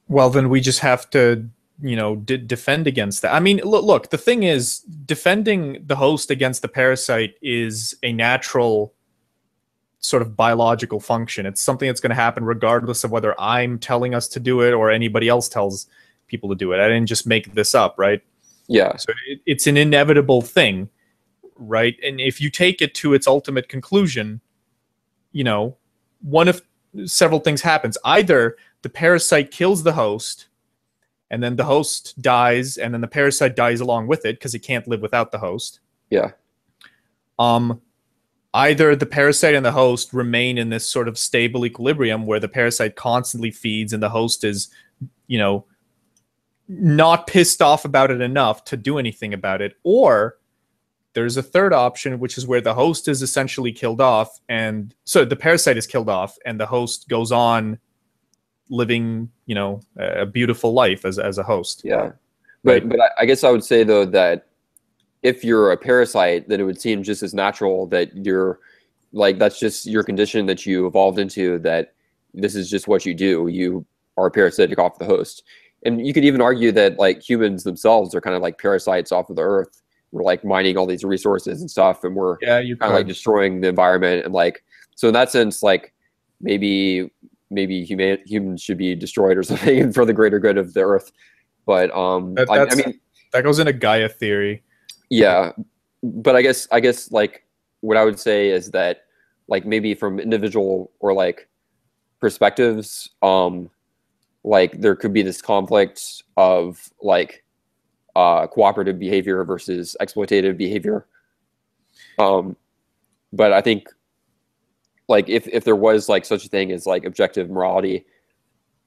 Well, then we just have to, defend against that. I mean, look, the thing is, defending the host against the parasite is a natural sort of biological function. It's something that's going to happen regardless of whether I'm telling us to do it or anybody else tells people to do it. I didn't just make this up, right? Yeah. So it's an inevitable thing, right? And if you take it to its ultimate conclusion, one of several things happens. Either the parasite kills the host, and then the host dies, and then the parasite dies along with it because it can't live without the host. Yeah. Either the parasite and the host remain in this sort of stable equilibrium where the parasite constantly feeds and the host is, not pissed off about it enough to do anything about it, or there's a third option, which is where the host is essentially killed off, and so the parasite is killed off, and the host goes on living, a beautiful life as a host. Yeah. Right? But I guess I would say though that if you're a parasite, then it would seem just as natural that you're like that's just your condition that you evolved into, that this is just what you do. You are parasitic off the host. And you could even argue that like humans themselves are kind of like parasites off of the earth. We're like mining all these resources and stuff, and we're You kind of like destroying the environment. And like, so in that sense, like maybe humans should be destroyed or something for the greater good of the earth. But I mean, that goes into Gaia theory. yeah, but I guess like what I would say is that like maybe from individual or like perspectives, like there could be this conflict of like cooperative behavior versus exploitative behavior. But I think like if there was like such a thing as like objective morality,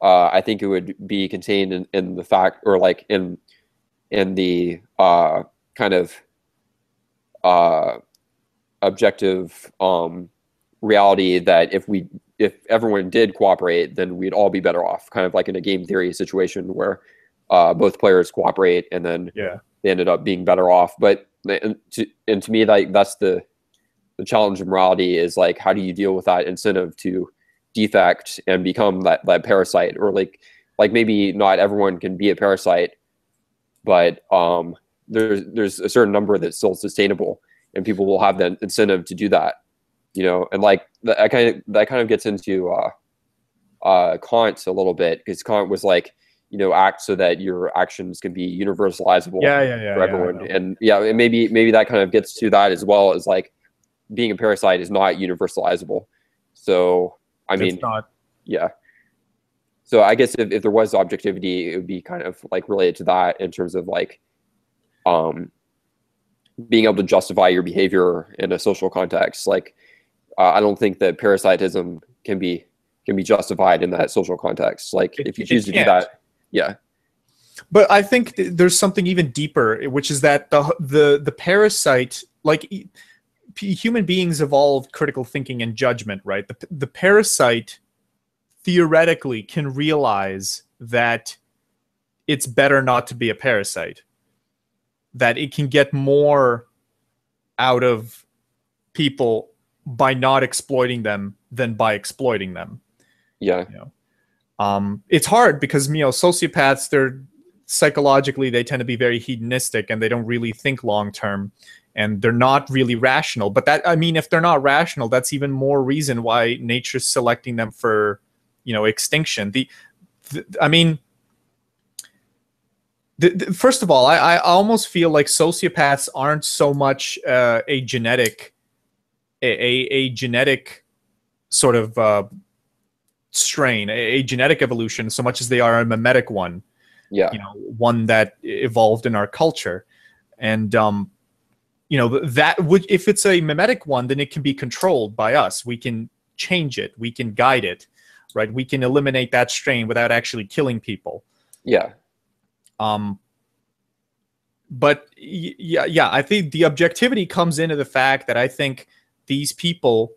I think it would be contained in the fact or like in the kind of objective reality that if everyone did cooperate, then we'd all be better off. Kind of like in a game theory situation where both players cooperate and then they ended up being better off. But to me, like that's the challenge of morality is like how do you deal with that incentive to defect and become that parasite, or like maybe not everyone can be a parasite, but there's a certain number that's still sustainable, and people will have the incentive to do that, and like that kind of gets into Kant a little bit, because Kant was like, act so that your actions can be universalizable for everyone, and maybe that kind of gets to that as well, as like being a parasite is not universalizable. So I mean, it's not. Yeah. So I guess if there was objectivity, it would be kind of like related to that in terms of like being able to justify your behavior in a social context. Like I don't think that parasitism can be justified in that social context. Like if you choose to do that, yeah. But I think there's something even deeper, which is that the parasite, like human beings evolved critical thinking and judgment, right? The parasite theoretically can realize that it's better not to be a parasite, that it can get more out of people by not exploiting them than by exploiting them. Yeah. It's hard because, sociopaths, they're psychologically, they tend to be very hedonistic and they don't really think long term, and they're not really rational. But if they're not rational, that's even more reason why nature's selecting them for, extinction. First of all, I almost feel like sociopaths aren't so much a genetic sort of strain, a genetic evolution, so much as they are a mimetic one. Yeah. One that evolved in our culture. And that would, if it's a mimetic one, then it can be controlled by us. We can change it, we can guide it, right? We can eliminate that strain without actually killing people. Yeah. But yeah, I think the objectivity comes into the fact that I think these people,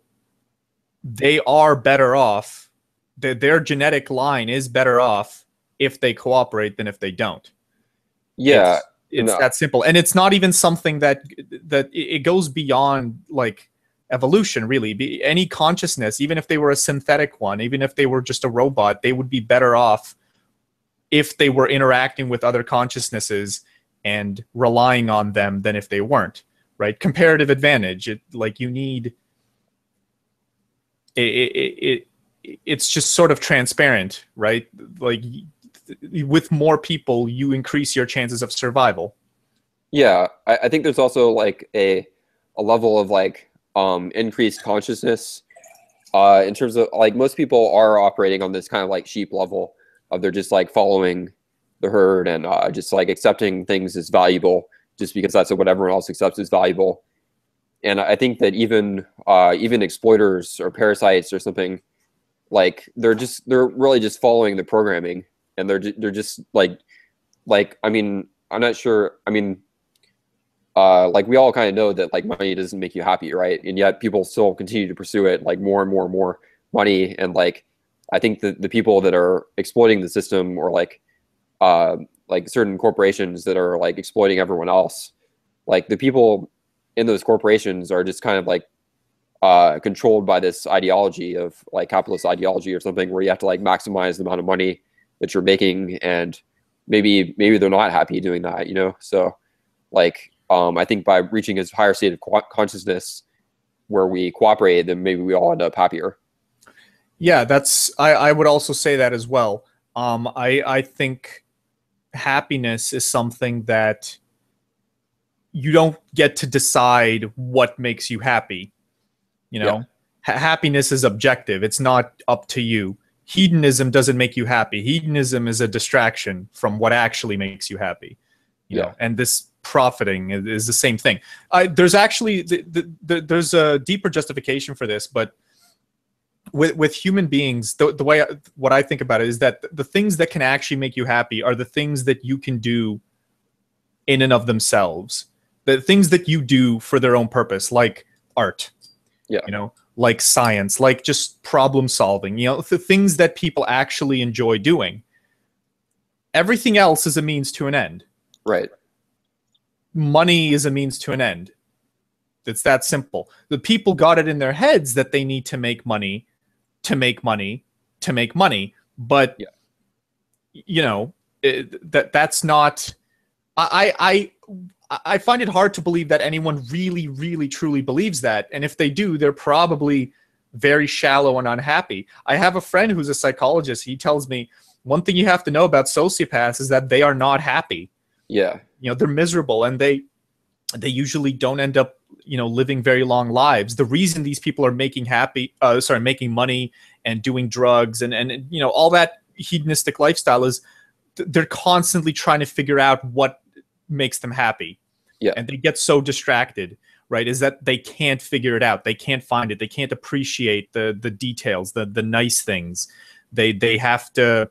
they are better off. Their genetic line is better off if they cooperate than if they don't. Yeah. It's that simple. And it's not even something that it goes beyond like evolution, really. Any consciousness, even if they were a synthetic one, even if they were just a robot, they would be better off if they were interacting with other consciousnesses and relying on them than if they weren't, right? Comparative advantage. It's just sort of transparent, right? Like, with more people, you increase your chances of survival. Yeah, I think there's also like a level of like increased consciousness in terms of like most people are operating on this kind of like sheep level of they're just like following the herd and just like accepting things as valuable just because that's what everyone else accepts as valuable. And I think that even exploiters or parasites or something, like they're really just following the programming, and they're just like I mean, I'm not sure. I mean, like we all kind of know that like money doesn't make you happy, right? And yet people still continue to pursue it, like more and more and more money. And like I think that the people that are exploiting the system, or like certain corporations that are like exploiting everyone else, like the people in those corporations are just kind of like controlled by this ideology of like capitalist ideology or something, where you have to like maximize the amount of money that you're making, and maybe they're not happy doing that, So like I think by reaching a higher state of consciousness where we cooperate, then maybe we all end up happier. Yeah, I would also say that as well. I think happiness is something that you don't get to decide what makes you happy. Happiness is objective. It's not up to you. Hedonism doesn't make you happy. Hedonism is a distraction from what actually makes you happy. You know, and this profiting is the same thing. There's actually there's a deeper justification for this, but with human beings, the way what I think about it is that the things that can actually make you happy are the things that you can do in and of themselves. The things that you do for their own purpose, like art. Like science, like just problem solving, the things that people actually enjoy doing. Everything else is a means to an end. Right. Money is a means to an end. It's that simple. The people got it in their heads that they need to make money, to make money, to make money. But, that's not... I find it hard to believe that anyone really, really, truly believes that. And if they do, they're probably very shallow and unhappy. I have a friend who's a psychologist. He tells me one thing you have to know about sociopaths is that they are not happy. Yeah. They're miserable, and they usually don't end up, living very long lives. The reason these people are making money and doing drugs and all that hedonistic lifestyle is they're constantly trying to figure out what makes them happy. Yeah. And they get so distracted, right? Is that they can't figure it out. They can't find it. They can't appreciate the details, the nice things. They have to...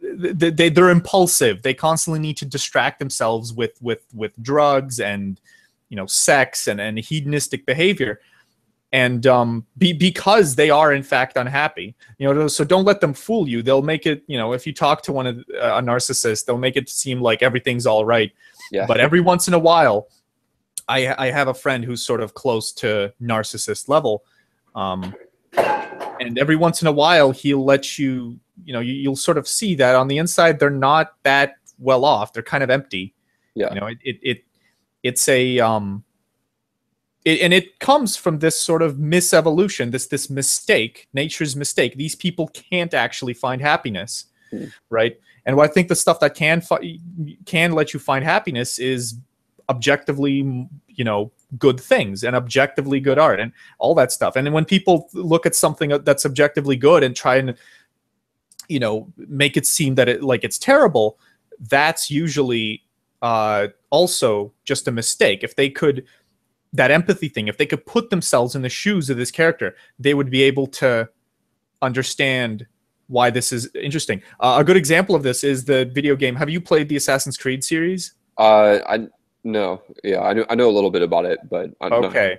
They're impulsive. They constantly need to distract themselves with drugs and sex and hedonistic behavior, and because they are in fact unhappy. So don't let them fool you. They'll make it. If you talk to a narcissist, they'll make it seem like everything's all right. Yeah. But every once in a while, I have a friend who's sort of close to narcissist level, um, and every once in a while he'll let you, you'll sort of see that on the inside they're not that well off. They're kind of empty. Yeah. It's a and it comes from this sort of misevolution, this mistake, nature's mistake. These people can't actually find happiness, right? And what I think the stuff that can let you find happiness is objectively, good things and objectively good art and all that stuff. And then when people look at something that's objectively good and try and make it seem that it's terrible, that's usually also just a mistake. If they could, that empathy thing, if they could put themselves in the shoes of this character, they would be able to understand why this is interesting. A good example of this is the video game. Have you played the Assassin's Creed series? No. Yeah, I know a little bit about it, but okay.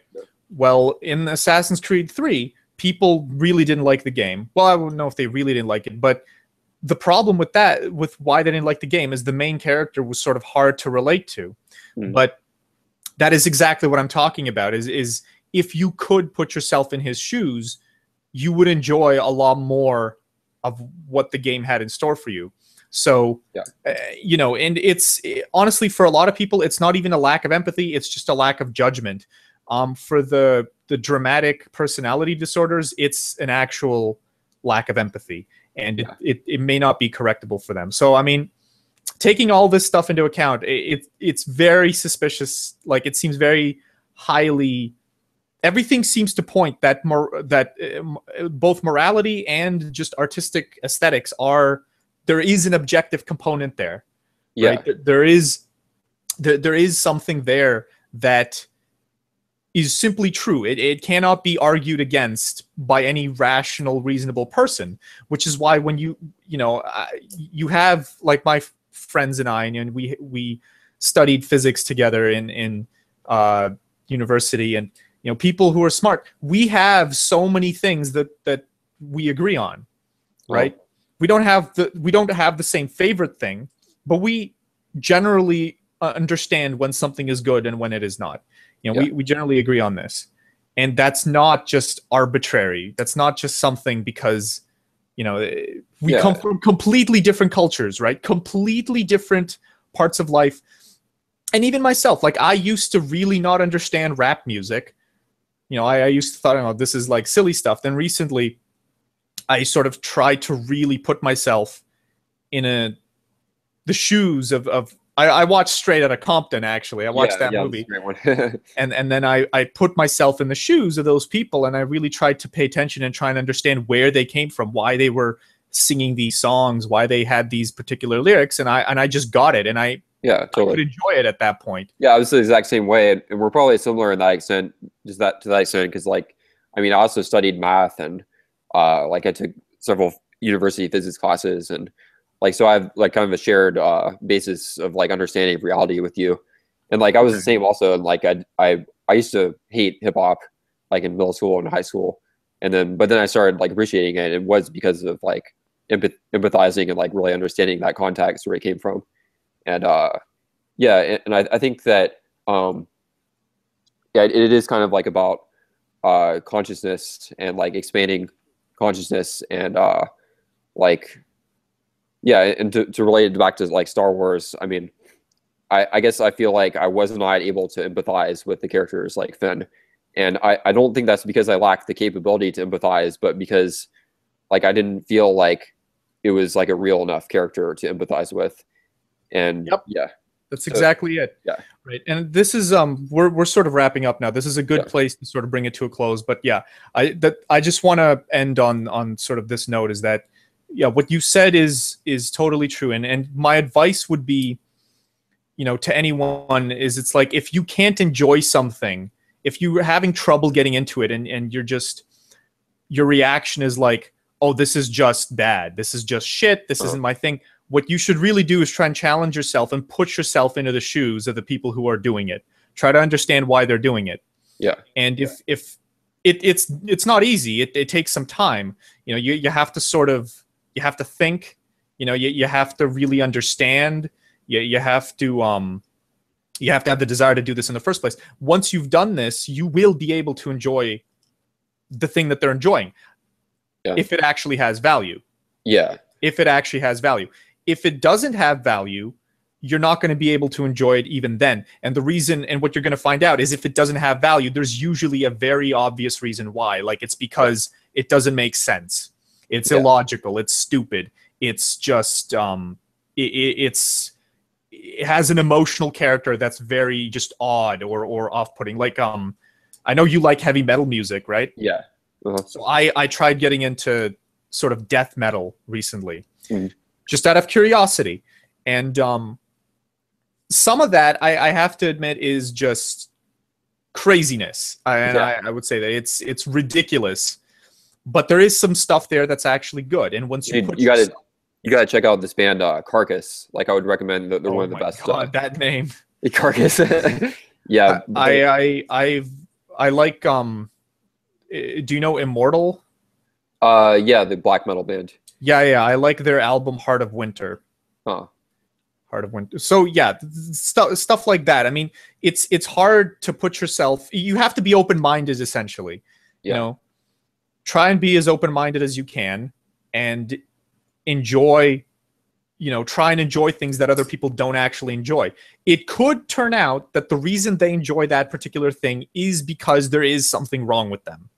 Well, in Assassin's Creed 3, people really didn't like the game. Well, I don't know if they really didn't like it, but the problem with why they didn't like the game, is the main character was sort of hard to relate to. But that is exactly what I'm talking about, is if you could put yourself in his shoes, you would enjoy a lot more of what the game had in store for you. So, and it's honestly, for a lot of people, it's not even a lack of empathy. It's just a lack of judgment. For the dramatic personality disorders, it's an actual lack of empathy, and it may not be correctable for them. So, I mean, taking all this stuff into account, it's very suspicious. Like, it seems very highly. Everything seems to point that both morality and just artistic aesthetics there is an objective component there. Right? There is something there that is simply true. It cannot be argued against by any rational, reasonable person. Which is why when you have, like, my friends and I, and we studied physics together in university, and people who are smart, we have so many things that we agree on, right? We don't have the same favorite thing, but we generally understand when something is good and when it is not. We generally agree on this, and that's not just arbitrary. That's not just something because we come from completely different cultures, right? Completely different parts of life. And even myself, like, I used to really not understand rap music. I used to thought, oh, this is like silly stuff. Then recently, I sort of tried to really put myself in the shoes of I watched Straight Outta Compton, actually. I watched that movie. That's a great one. and then I put myself in the shoes of those people, and I really tried to pay attention and try and understand where they came from, why they were singing these songs, why they had these particular lyrics, and I just got it, and I could enjoy it at that point. Yeah, I was the exact same way, and we're probably similar in that extent, to that extent, because, like, I mean, I also studied math, and like, I took several university physics classes, and like, so I have, like, kind of a shared basis of, like, understanding of reality with you. And, like, I was the same also, and, like, I used to hate hip hop, like, in middle school and high school, but then I started, like, appreciating it. It was because of, like, empathizing and, like, really understanding that context where it came from. And and I think that it is kind of, like, about consciousness and, like, expanding consciousness, and like, and to relate it back to, like, Star Wars, I mean, I guess I feel like I was not able to empathize with the characters like Finn, and I don't think that's because I lacked the capability to empathize, but because, like, I didn't feel like it was, like, a real enough character to empathize with. And that's exactly it. Right. And this is we're sort of wrapping up now. This is a good place to sort of bring it to a close. But I just want to end on sort of this note, is that what you said is totally true. And my advice would be, to anyone, is it's like, if you can't enjoy something, if you're having trouble getting into it, and your reaction is like, oh, this is just bad, this is just shit, this isn't my thing. What you should really do is try and challenge yourself and put yourself into the shoes of the people who are doing it. Try to understand why they're doing it. And if it's not easy, it takes some time. You have to you have to think. You have to really understand. You have to You have to have the desire to do this in the first place. Once you've done this, you will be able to enjoy the thing that they're enjoying. Yeah. If it actually has value. Yeah. If it actually has value. If it doesn't have value, you're not going to be able to enjoy it even then. And the reason, and what you're going to find out is if it doesn't have value, there's usually a very obvious reason why. Like it's because it doesn't make sense. It's illogical. It's stupid. It's just, it has an emotional character that's very just odd or off-putting. Like, I know you like heavy metal music, right? Yeah. So I tried getting into sort of death metal recently, just out of curiosity. And some of that, I have to admit, is just craziness. I would say that it's ridiculous. But there is some stuff there that's actually good. And once you gotta check out this band Carcass. Like I would recommend they're one of the best. God, that name. Carcass. Yeah. I like do you know Immortal? Yeah, the black metal band. Yeah, I like their album Heart of Winter. Huh. Heart of Winter. So yeah, stuff like that. I mean, it's hard to put yourself, you have to be open-minded essentially. You know, try and be as open-minded as you can and enjoy, try and enjoy things that other people don't actually enjoy. It could turn out that the reason they enjoy that particular thing is because there is something wrong with them.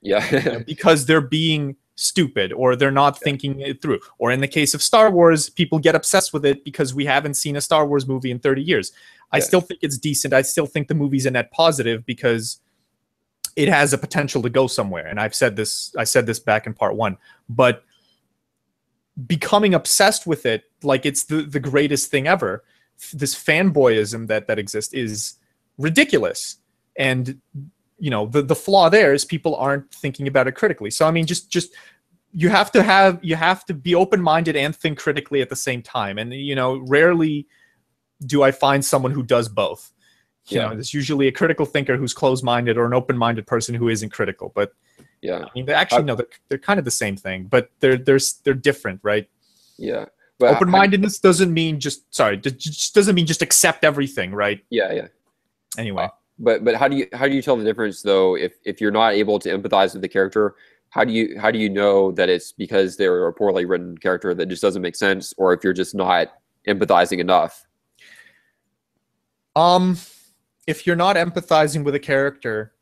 Yeah. Because they're being stupid or they're not thinking it through. Or in the case of Star Wars, people get obsessed with it because we haven't seen a Star Wars movie in 30 years. I still think it's decent. I still think the movie's a net positive because it has a potential to go somewhere. And I said this back in part 1. But becoming obsessed with it like it's the greatest thing ever, this fanboyism that exists is ridiculous. And the flaw there is people aren't thinking about it critically. So I mean, just you have to be open-minded and think critically at the same time. And rarely do I find someone who does both. There's usually a critical thinker who's closed-minded or an open-minded person who isn't critical. But I mean, they're kind of the same thing, but they're different, right? Yeah. But open-mindedness doesn't mean just doesn't mean just accept everything, right? Yeah. Anyway. But how do you tell the difference though if you're not able to empathize with the character? How do you know that it's because they're a poorly written character that just doesn't make sense, or if you're just not empathizing enough? If you're not empathizing with a character,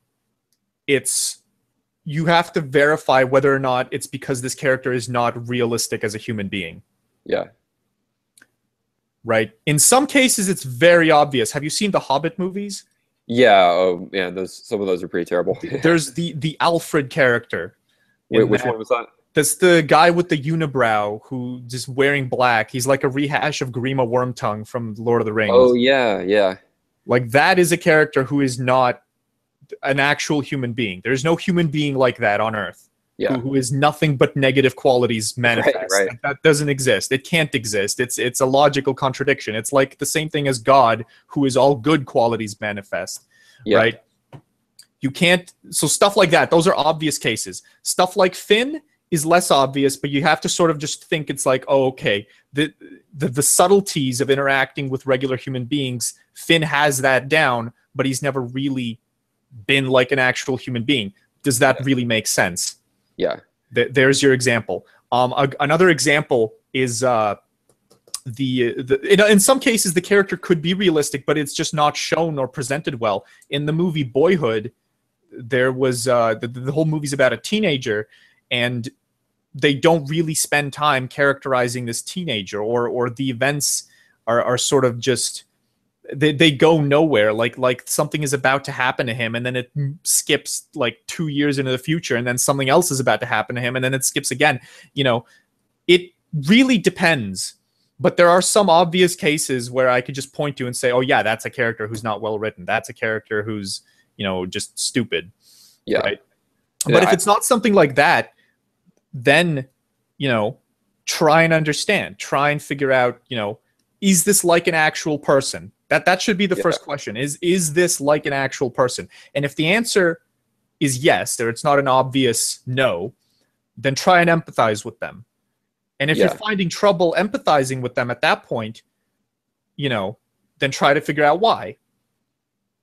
you have to verify whether or not it's because this character is not realistic as a human being. Yeah. Right. In some cases, it's very obvious. Have you seen the Hobbit movies? Yeah. Oh, man. Some of those are pretty terrible. There's the Alfred character. Wait, which one was that? That's the guy with the unibrow who just wearing black. He's like a rehash of Grima Wormtongue from Lord of the Rings. Oh yeah. Like that is a character who is not an actual human being. There's no human being like that on Earth. Yeah. Who is nothing but negative qualities manifest. Right. That doesn't exist. It can't exist. It's a logical contradiction. It's like the same thing as God, who is all good qualities manifest. Yeah. Right? You can't. So stuff like that. Those are obvious cases. Stuff like Finn is less obvious, but you have to sort of just think it's like, oh, okay, the subtleties of interacting with regular human beings, Finn has that down, but he's never really been like an actual human being. Does that really make sense? Yeah. There's your example. Another example is in some cases the character could be realistic, but it's just not shown or presented well. In the movie Boyhood, there was the whole movie's about a teenager, and they don't really spend time characterizing this teenager, or the events are sort of just they go nowhere. Like something is about to happen to him, and then it skips like 2 years into the future, and then something else is about to happen to him, and then it skips again. It really depends. But there are some obvious cases where I could just point to and say, oh yeah, that's a character who's not well written. That's a character who's just stupid. Yeah. Right? But if it's not something like that, then try and understand. Try and figure out, is this like an actual person? That should be the first question. Is this like an actual person? And if the answer is yes, or it's not an obvious no, then try and empathize with them. And if you're finding trouble empathizing with them at that point, then try to figure out why.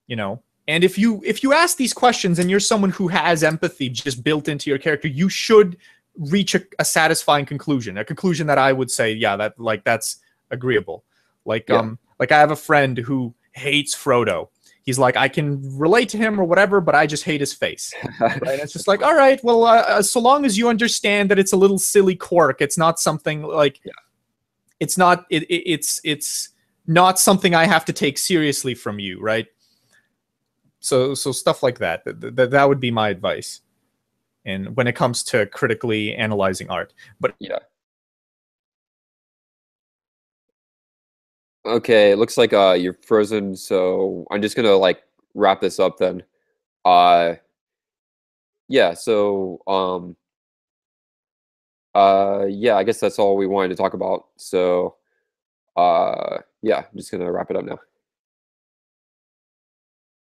you know. And if you ask these questions and you're someone who has empathy just built into your character, you should reach a satisfying conclusion, a conclusion that I would say, yeah, that like that's agreeable. Like like I have a friend who hates Frodo. He's like, I can relate to him or whatever, but I just hate his face. Right? And it's just like, all right, well, so long as you understand that it's a little silly quirk, it's not something like, it's not it's not something I have to take seriously from you, right? So stuff like that. That would be my advice. And when it comes to critically analyzing art, but yeah. Okay, it looks like you're frozen, so I'm just gonna like wrap this up then. Yeah, so yeah, I guess that's all we wanted to talk about. So yeah, I'm just gonna wrap it up now.